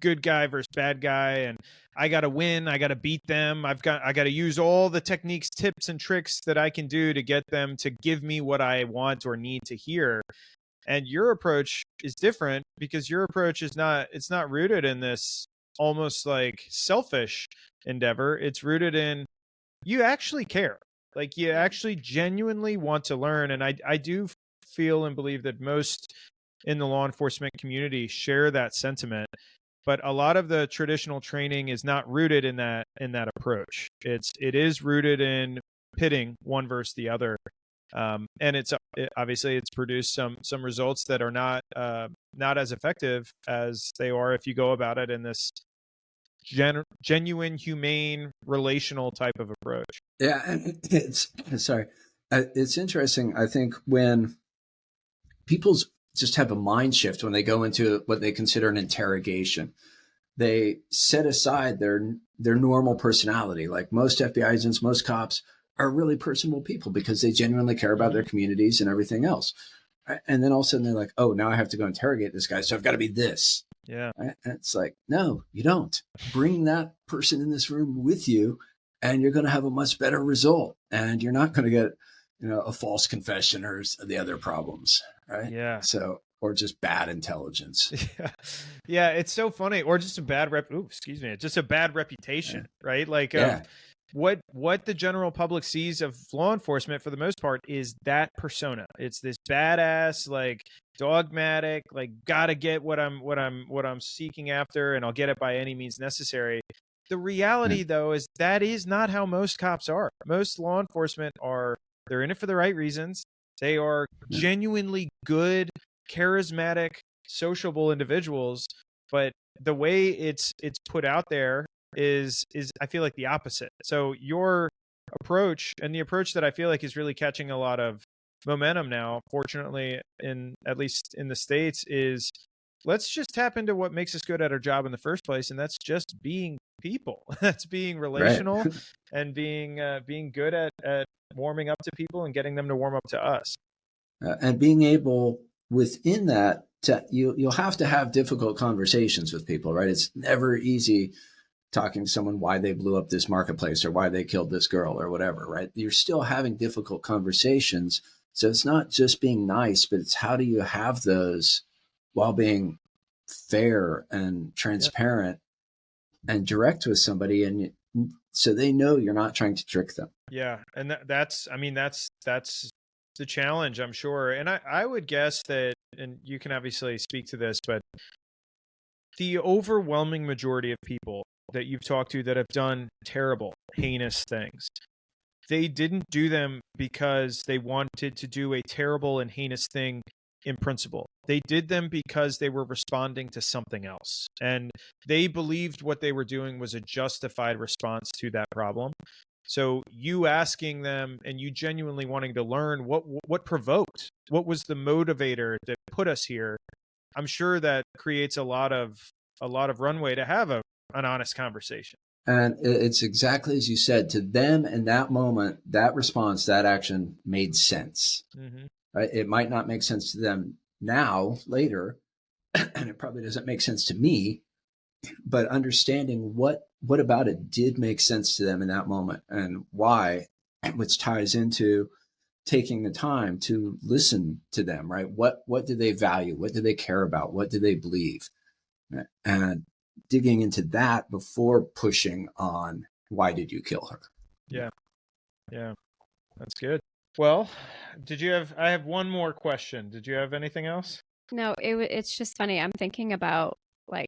good guy versus bad guy, and I got to win, I got to beat them, I got to use all the techniques, tips, and tricks that I can do to get them to give me what I want or need to hear. And your approach is different, because your approach is it's not rooted in this almost like selfish endeavor. It's rooted in, you actually care. Like, you actually genuinely want to learn. And I do feel and believe that most in the law enforcement community share that sentiment. But a lot of the traditional training is not rooted in that approach. It is rooted in pitting one versus the other. And obviously it's produced some results that are not as effective as they are if you go about it in this genuine, humane, relational type of approach. Yeah, it's interesting. I think when people just have a mind shift when they go into what they consider an interrogation, they set aside their normal personality. Like most FBI agents, most cops are really personable people because they genuinely care about their communities and everything else. And then all of a sudden they're like, oh, now I have to go interrogate this guy, so I've got to be this. Yeah. And it's like, no, you don't. Bring that person in this room with you, and you're going to have a much better result. And you're not going to get, a false confession or the other problems, right? Yeah. So, or just bad intelligence. Yeah. It's so funny. Or just a bad just a bad reputation, right? Like, what the general public sees of law enforcement for the most part is that persona. It's this badass, like dogmatic, like gotta get what I'm seeking after, and I'll get it by any means necessary. The reality, though, is that is not how most cops are. Most law enforcement they're in it for the right reasons. They are genuinely good, charismatic, sociable individuals, but the way it's put out there is I feel like the opposite. So your approach, and the approach that I feel like is really catching a lot of momentum now, fortunately, at least in the States, is let's just tap into what makes us good at our job in the first place, and that's just being people. That's being relational, right. And being good at warming up to people and getting them to warm up to us. And being able within that you'll have to have difficult conversations with people, right? It's never easy talking to someone why they blew up this marketplace or why they killed this girl or whatever, right? You're still having difficult conversations. So it's not just being nice, but it's how do you have those while being fair and transparent and direct with somebody, and so they know you're not trying to trick them. Yeah. And that's the challenge, I'm sure. And I would guess that, and you can obviously speak to this, but the overwhelming majority of people that you've talked to that have done terrible, heinous things, they didn't do them because they wanted to do a terrible and heinous thing in principle. They did them because they were responding to something else. And they believed what they were doing was a justified response to that problem. So you asking them and you genuinely wanting to learn what provoked, what was the motivator that put us here, I'm sure that creates a lot of runway to have an honest conversation. And it's exactly as you said, to them in that moment, that response, that action made sense. Mm-hmm. Right? It might not make sense to them now, later, and it probably doesn't make sense to me, but understanding what about it did make sense to them in that moment and why, which ties into taking the time to listen to them, right? What do they value? What do they care about? What do they believe? And digging into that before pushing on why did you kill her? Yeah, that's good. Well, I have one more question. Did you have anything else? No, it's just funny. I'm thinking about like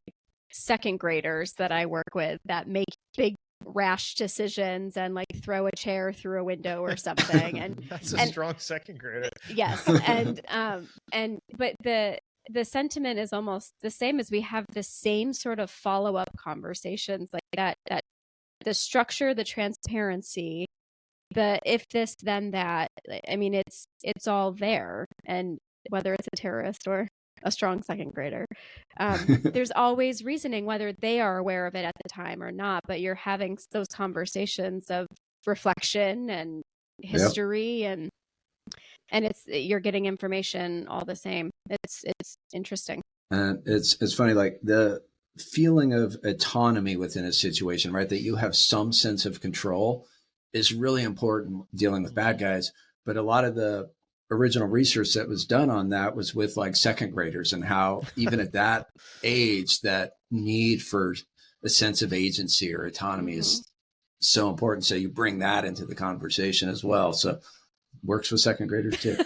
second graders that I work with that make big rash decisions and like throw a chair through a window or something. And that's a strong second grader. Yes. But the sentiment is almost the same, as we have the same sort of follow-up conversations like that the structure, the transparency, the if this then that. I mean, it's all there. And whether it's a terrorist or a strong second grader, there's always reasoning, whether they are aware of it at the time or not, but you're having those conversations of reflection and history. Yep. And you're getting information all the same. It's interesting. And it's funny, like the feeling of autonomy within a situation, right? That you have some sense of control is really important dealing with bad guys. But a lot of the original research that was done on that was with like second graders, and how even at that age, that need for a sense of agency or autonomy is so important. So you bring that into the conversation as well. So works with second graders too.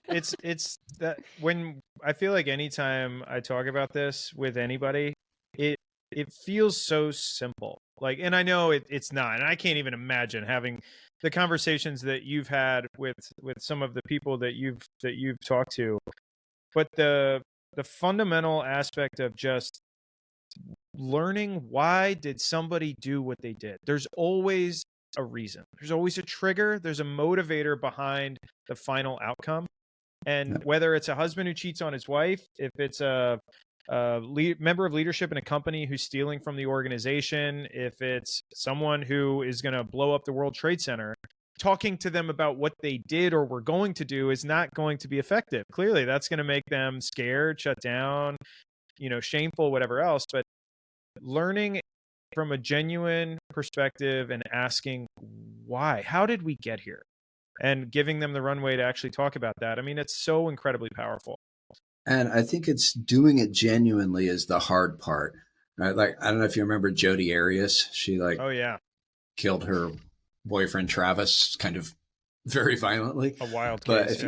It's that when I feel like anytime I talk about this with anybody, it feels so simple. Like, and I know it's not, and I can't even imagine having the conversations that you've had with some of the people that you've talked to. But the fundamental aspect of just learning, why did somebody do what they did? There's always a reason. There's always a trigger. There's a motivator behind the final outcome. And whether it's a husband who cheats on his wife, if it's a member of leadership in a company who's stealing from the organization, if it's someone who is going to blow up the World Trade Center, talking to them about what they did or were going to do is not going to be effective. Clearly, that's going to make them scared, shut down, shameful, whatever else. But learning from a genuine perspective and asking why, how did we get here? And giving them the runway to actually talk about that. I mean, it's so incredibly powerful. And I think it's doing it genuinely is the hard part, right? Like, I don't know if you remember Jodi Arias. She killed her boyfriend, Travis, kind of very violently. A wild case,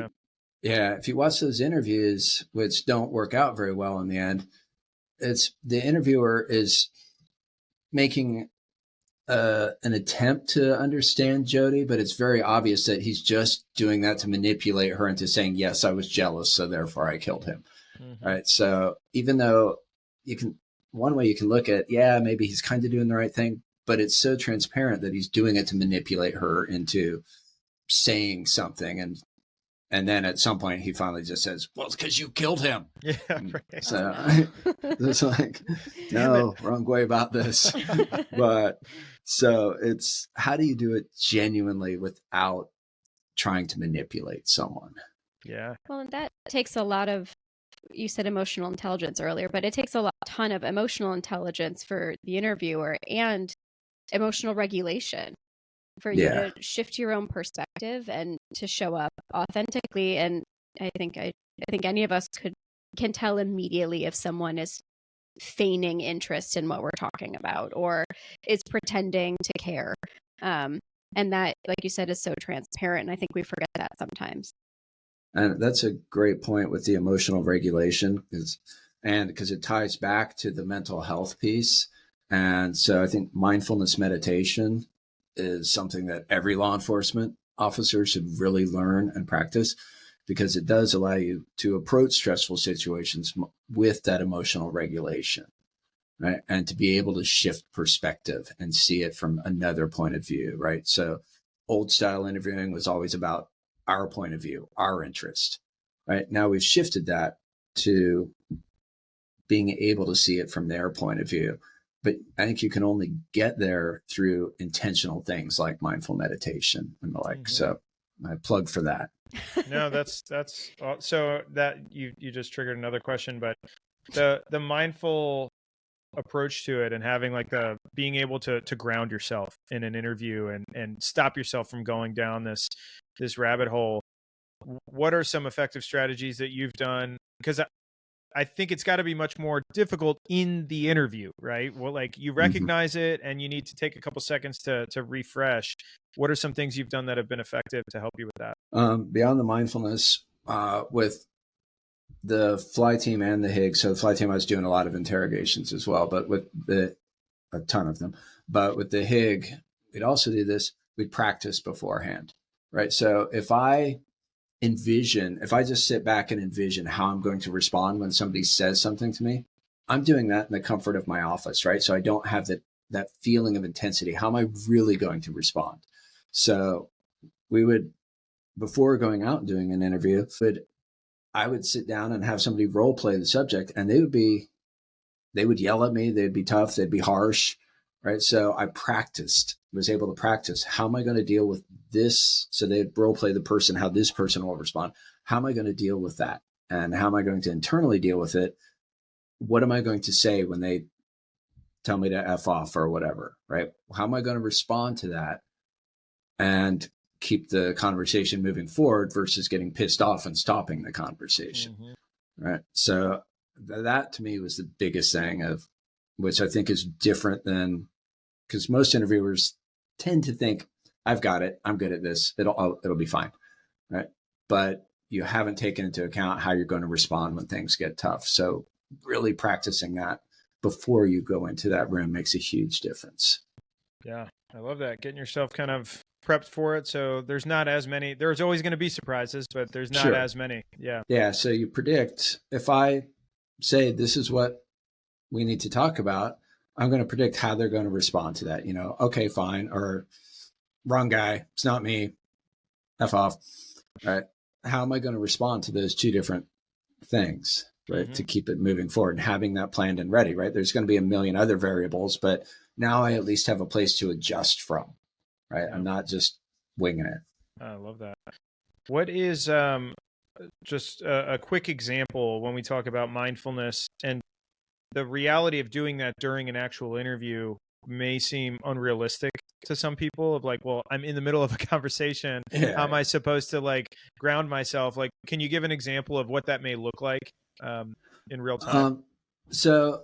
if you watch those interviews, which don't work out very well in the end, it's the interviewer is making an attempt to understand Jodi, but it's very obvious that he's just doing that to manipulate her into saying, yes, I was jealous, so therefore I killed him. Mm-hmm. Right. So even though one way you can look at, maybe he's kind of doing the right thing, but it's so transparent that he's doing it to manipulate her into saying something. And then at some point he finally just says, well, it's because you killed him. Yeah. Right. So it's like, no, wrong way about this. But so it's, how do you do it genuinely without trying to manipulate someone? Yeah. Well, that takes a lot of you said emotional intelligence earlier, but it takes a ton of emotional intelligence for the interviewer and emotional regulation for you Yeah. to shift your own perspective and to show up authentically. And I think any of us can tell immediately if someone is feigning interest in what we're talking about or is pretending to care. And that, like you said, is so transparent. And I think we forget that sometimes. And that's a great point with the emotional regulation, because it ties back to the mental health piece. And so I think mindfulness meditation is something that every law enforcement officer should really learn and practice, because it does allow you to approach stressful situations with that emotional regulation, right? And to be able to shift perspective and see it from another point of view, right? So old style interviewing was always about our point of view, our interest, right? Now we've shifted that to being able to see it from their point of view. But I think you can only get there through intentional things like mindful meditation and the like. So I plug for that. No, that's so that you just triggered another question, but the mindful approach to it and having like being able to ground yourself in an interview and stop yourself from going down this rabbit hole. What are some effective strategies that you've done? Because I think it's got to be much more difficult in the interview, right? Well, like you recognize it and you need to take a couple seconds to refresh. What are some things you've done that have been effective to help you with that? Beyond the mindfulness, with the fly team and the HIG. So the fly team, I was doing a lot of interrogations as well, but with a ton of them. But with the HIG, we'd also do this. We'd practice beforehand, right? So if I just sit back and envision how I'm going to respond when somebody says something to me, I'm doing that in the comfort of my office, right? So I don't have that feeling of intensity. How am I really going to respond? So we would, before going out and doing an interview, I would sit down and have somebody role play the subject, and they would yell at me. They'd be tough. They'd be harsh, right? So I was able to practice. How am I going to deal with this? So they'd role play the person, how this person will respond. How am I going to deal with that? And how am I going to internally deal with it? What am I going to say when they tell me to F off or whatever, right? How am I going to respond to that and keep the conversation moving forward versus getting pissed off and stopping the conversation, right? So that to me was the biggest thing, which I think is different than, because most interviewers tend to think, I've got it, I'm good at this, it'll be fine, right? But you haven't taken into account how you're going to respond when things get tough. So really practicing that before you go into that room makes a huge difference. Yeah, I love that. Getting yourself kind of prepped for it. So there's always going to be surprises, but there's not as many. Yeah. Yeah. So you predict, if I say, this is what we need to talk about, I'm going to predict how they're going to respond to that. Okay, fine. Or wrong guy. It's not me. F off. Right. How am I going to respond to those two different things, right? To keep it moving forward and having that planned and ready, right? There's going to be a million other variables, but now I at least have a place to adjust from, right? I'm not just winging it. I love that. What is just a quick example when we talk about mindfulness and the reality of doing that during an actual interview may seem unrealistic to some people of like, well, I'm in the middle of a conversation. Yeah. How am I supposed to like ground myself? Like, can you give an example of what that may look like in real time? So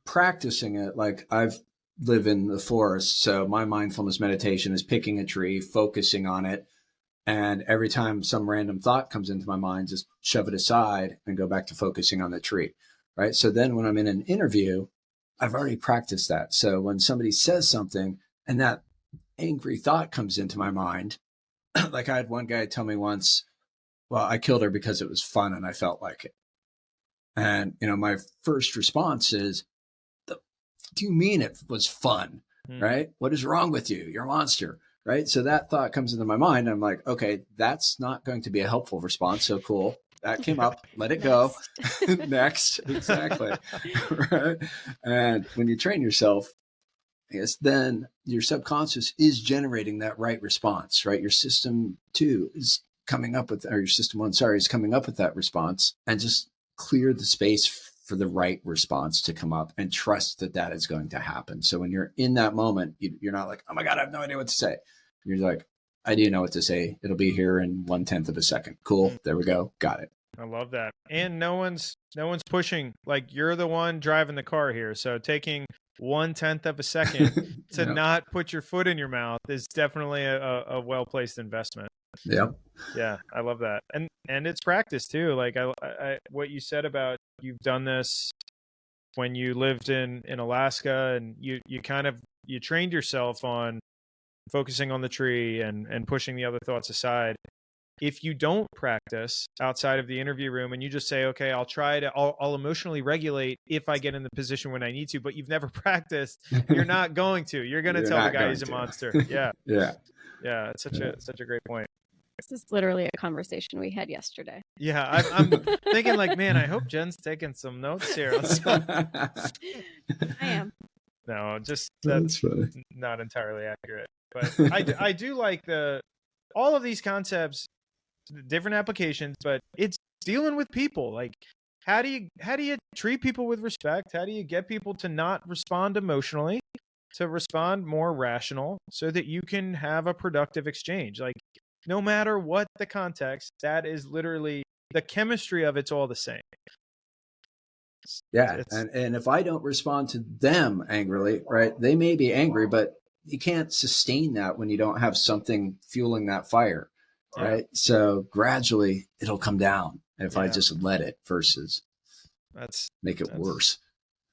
practicing it, like I've lived in the forest. So my mindfulness meditation is picking a tree, focusing on it. And every time some random thought comes into my mind, just shove it aside and go back to focusing on the tree. Right. So then when I'm in an interview, I've already practiced that. So when somebody says something and that angry thought comes into my mind, like I had one guy tell me once, well, I killed her because it was fun and I felt like it. And, my first response is, do you mean it was fun? Right? What is wrong with you? You're a monster. Right. So that thought comes into my mind. I'm like, okay, that's not going to be a helpful response. So cool. That came up, let it go. Next. Exactly. Right. And when you train yourself, I guess then your subconscious is generating that right response, right? Your system too is coming up with, or your system one, sorry, is coming up with that response, and just clear the space for the right response to come up and trust that that is going to happen. So when you're in that moment, you're not like, oh my God, I have no idea what to say. You're like, I do know what to say. It'll be here in 1/10 of a second. Cool. There we go. Got it. I love that. And no one's pushing. Like, you're the one driving the car here. So taking 1/10 of a second to not put your foot in your mouth is definitely a well-placed investment. Yep. Yeah, I love that. And it's practice too. Like I what you said about you've done this when you lived in Alaska, and you trained yourself on focusing on the tree and pushing the other thoughts aside. If you don't practice outside of the interview room and you just say, okay, I'll emotionally regulate if I get in the position when I need to, but you've never practiced, you're not going to. You're going to tell the guy he's a monster. Yeah. Yeah. Yeah. It's such a great point. This is literally a conversation we had yesterday. Yeah. I'm thinking like, man, I hope Jen's taking some notes here. I am. No, just That's funny. not entirely accurate. But I do like all of these concepts, different applications, but it's dealing with people. Like, how do you treat people with respect? How do you get people to not respond emotionally, to respond more rational, so that you can have a productive exchange? Like, no matter what the context, that is literally the chemistry of it's all the same. Yeah. And if I don't respond to them angrily, right, they may be angry, but you can't sustain that when you don't have something fueling that fire. Right. So gradually it'll come down if I just let it versus make it worse.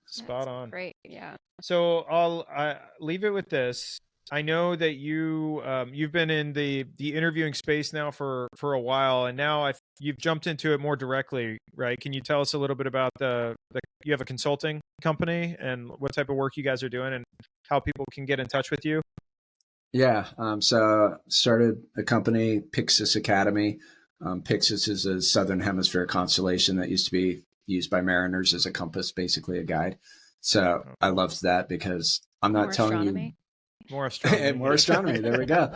Spot on. Great. Yeah. So I'll leave it with this. I know that you've been in the interviewing space now for a while, and now you've jumped into it more directly, right? Can you tell us a little bit about you have a consulting company and what type of work you guys are doing and how people can get in touch with you? Yeah. So started a company, Pyxis Academy. Pyxis is a Southern Hemisphere constellation that used to be used by mariners as a compass, basically a guide. So I loved that because I'm not telling you more astronomy. More astronomy. There we go.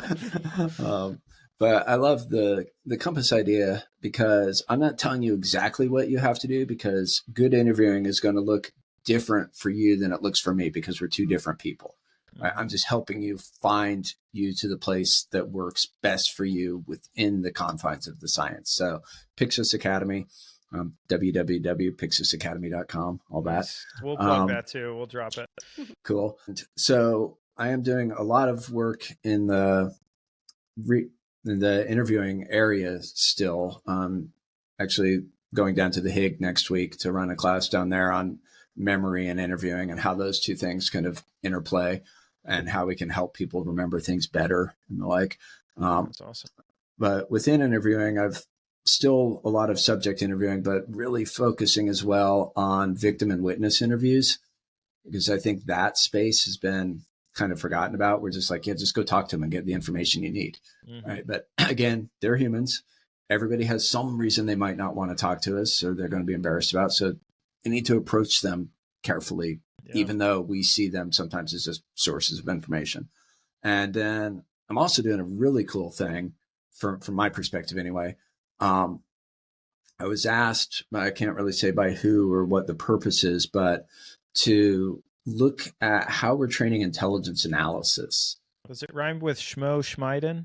But I love the compass idea because I'm not telling you exactly what you have to do, because good interviewing is going to look different for you than it looks for me, because we're two different people. Right? I'm just helping you find you to the place that works best for you within the confines of the science. So Pyxis Academy, www.pyxisacademy.com, all that. We'll plug that too. We'll drop it. Cool. So I am doing a lot of work in the interviewing area still. Actually going down to the Hig next week to run a class down there on memory and interviewing and how those two things kind of interplay and how we can help people remember things better and the like. That's awesome. But within interviewing, I've still a lot of subject interviewing, but really focusing as well on victim and witness interviews, because I think that space has been kind of forgotten about. We're just like, yeah, just go talk to them and get the information you need. Mm-hmm. Right. But again, they're humans. Everybody has some reason they might not want to talk to us or they're going to be embarrassed about. So you need to approach them carefully, even though we see them sometimes as just sources of information. And then I'm also doing a really cool thing from my perspective anyway. I was asked, I can't really say by who or what the purpose is, but to look at how we're training intelligence analysis. Does it rhyme with Schmo Schmeiden?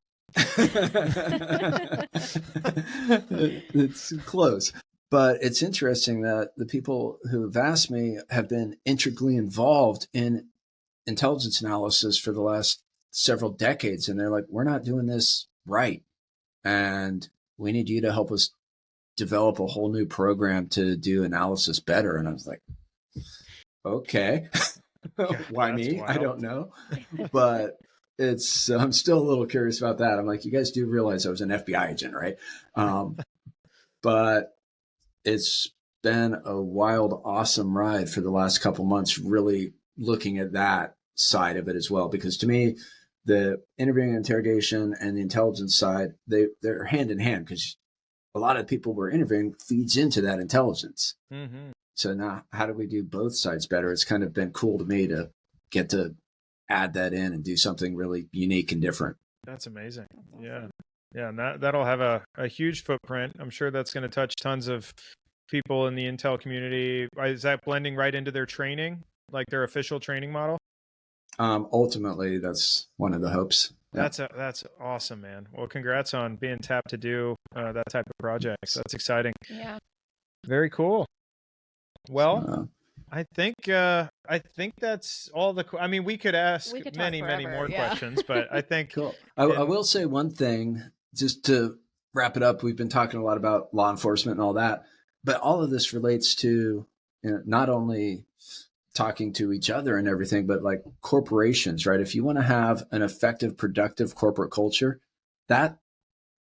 It's close. But it's interesting that the people who have asked me have been intricately involved in intelligence analysis for the last several decades. And they're like, we're not doing this right. And we need you to help us develop a whole new program to do analysis better. And I was like, okay, why me? Wild. I don't know. But I'm still a little curious about that. I'm like, you guys do realize I was an FBI agent, right? But it's been a wild, awesome ride for the last couple months, really looking at that side of it as well. Because to me, the interviewing and interrogation and the intelligence side, they're hand in hand, because a lot of people we're interviewing feeds into that intelligence. Mm-hmm. So now how do we do both sides better? It's kind of been cool to me to get to add that in and do something really unique and different. That's amazing. Yeah. Yeah, and that'll have a huge footprint. I'm sure that's going to touch tons of people in the Intel community. Is that blending right into their training, like their official training model? Ultimately, that's one of the hopes. Yeah. That's awesome, man. Well, congrats on being tapped to do that type of projects. That's exciting. Yeah. Very cool. Well, I think that's all the. I mean, we could ask many more questions, but I think cool. I will say one thing just to wrap it up. We've been talking a lot about law enforcement and all that, but all of this relates to not only talking to each other and everything, but like corporations, right? If you want to have an effective, productive corporate culture, that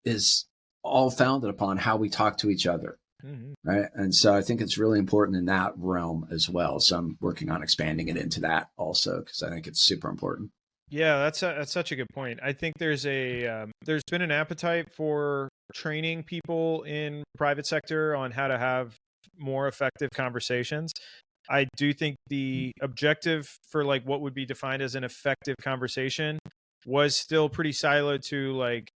is all founded upon how we talk to each other. Mm-hmm. Right. And so I think it's really important in that realm as well. So I'm working on expanding it into that also, because I think it's super important. Yeah, that's such a good point. I think there's been an appetite for training people in private sector on how to have more effective conversations. I do think the objective for like what would be defined as an effective conversation was still pretty siloed to like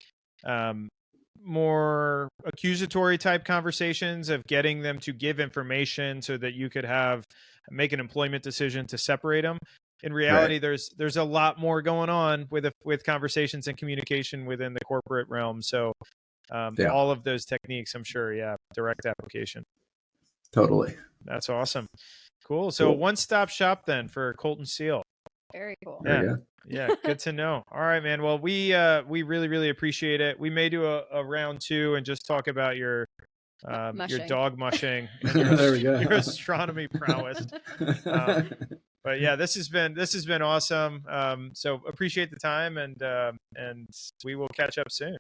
more accusatory type conversations of getting them to give information so that you could make an employment decision to separate them. In reality, right. there's a lot more going on with conversations and communication within the corporate realm. So all of those techniques, I'm sure, direct application. Totally. That's awesome. Cool. So one-stop shop then for Colton Seale. Very cool. Yeah, good to know. All right, man. Well, we really, really appreciate it. We may do a round 2 and just talk about your dog mushing and your astronomy prowess. But yeah, this has been awesome. So appreciate the time, and we will catch up soon.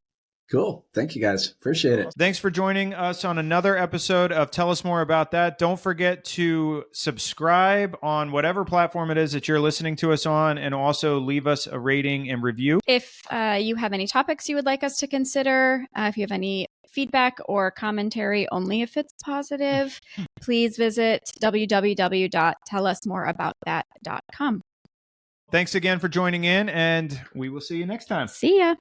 Cool. Thank you, guys. Appreciate it. Thanks for joining us on another episode of Tell Us More About That. Don't forget to subscribe on whatever platform it is that you're listening to us on, and also leave us a rating and review. If you have any topics you would like us to consider, if you have any feedback or commentary, only if it's positive, please visit www.tellusmoreaboutthat.com. Thanks again for joining in, and we will see you next time. See ya.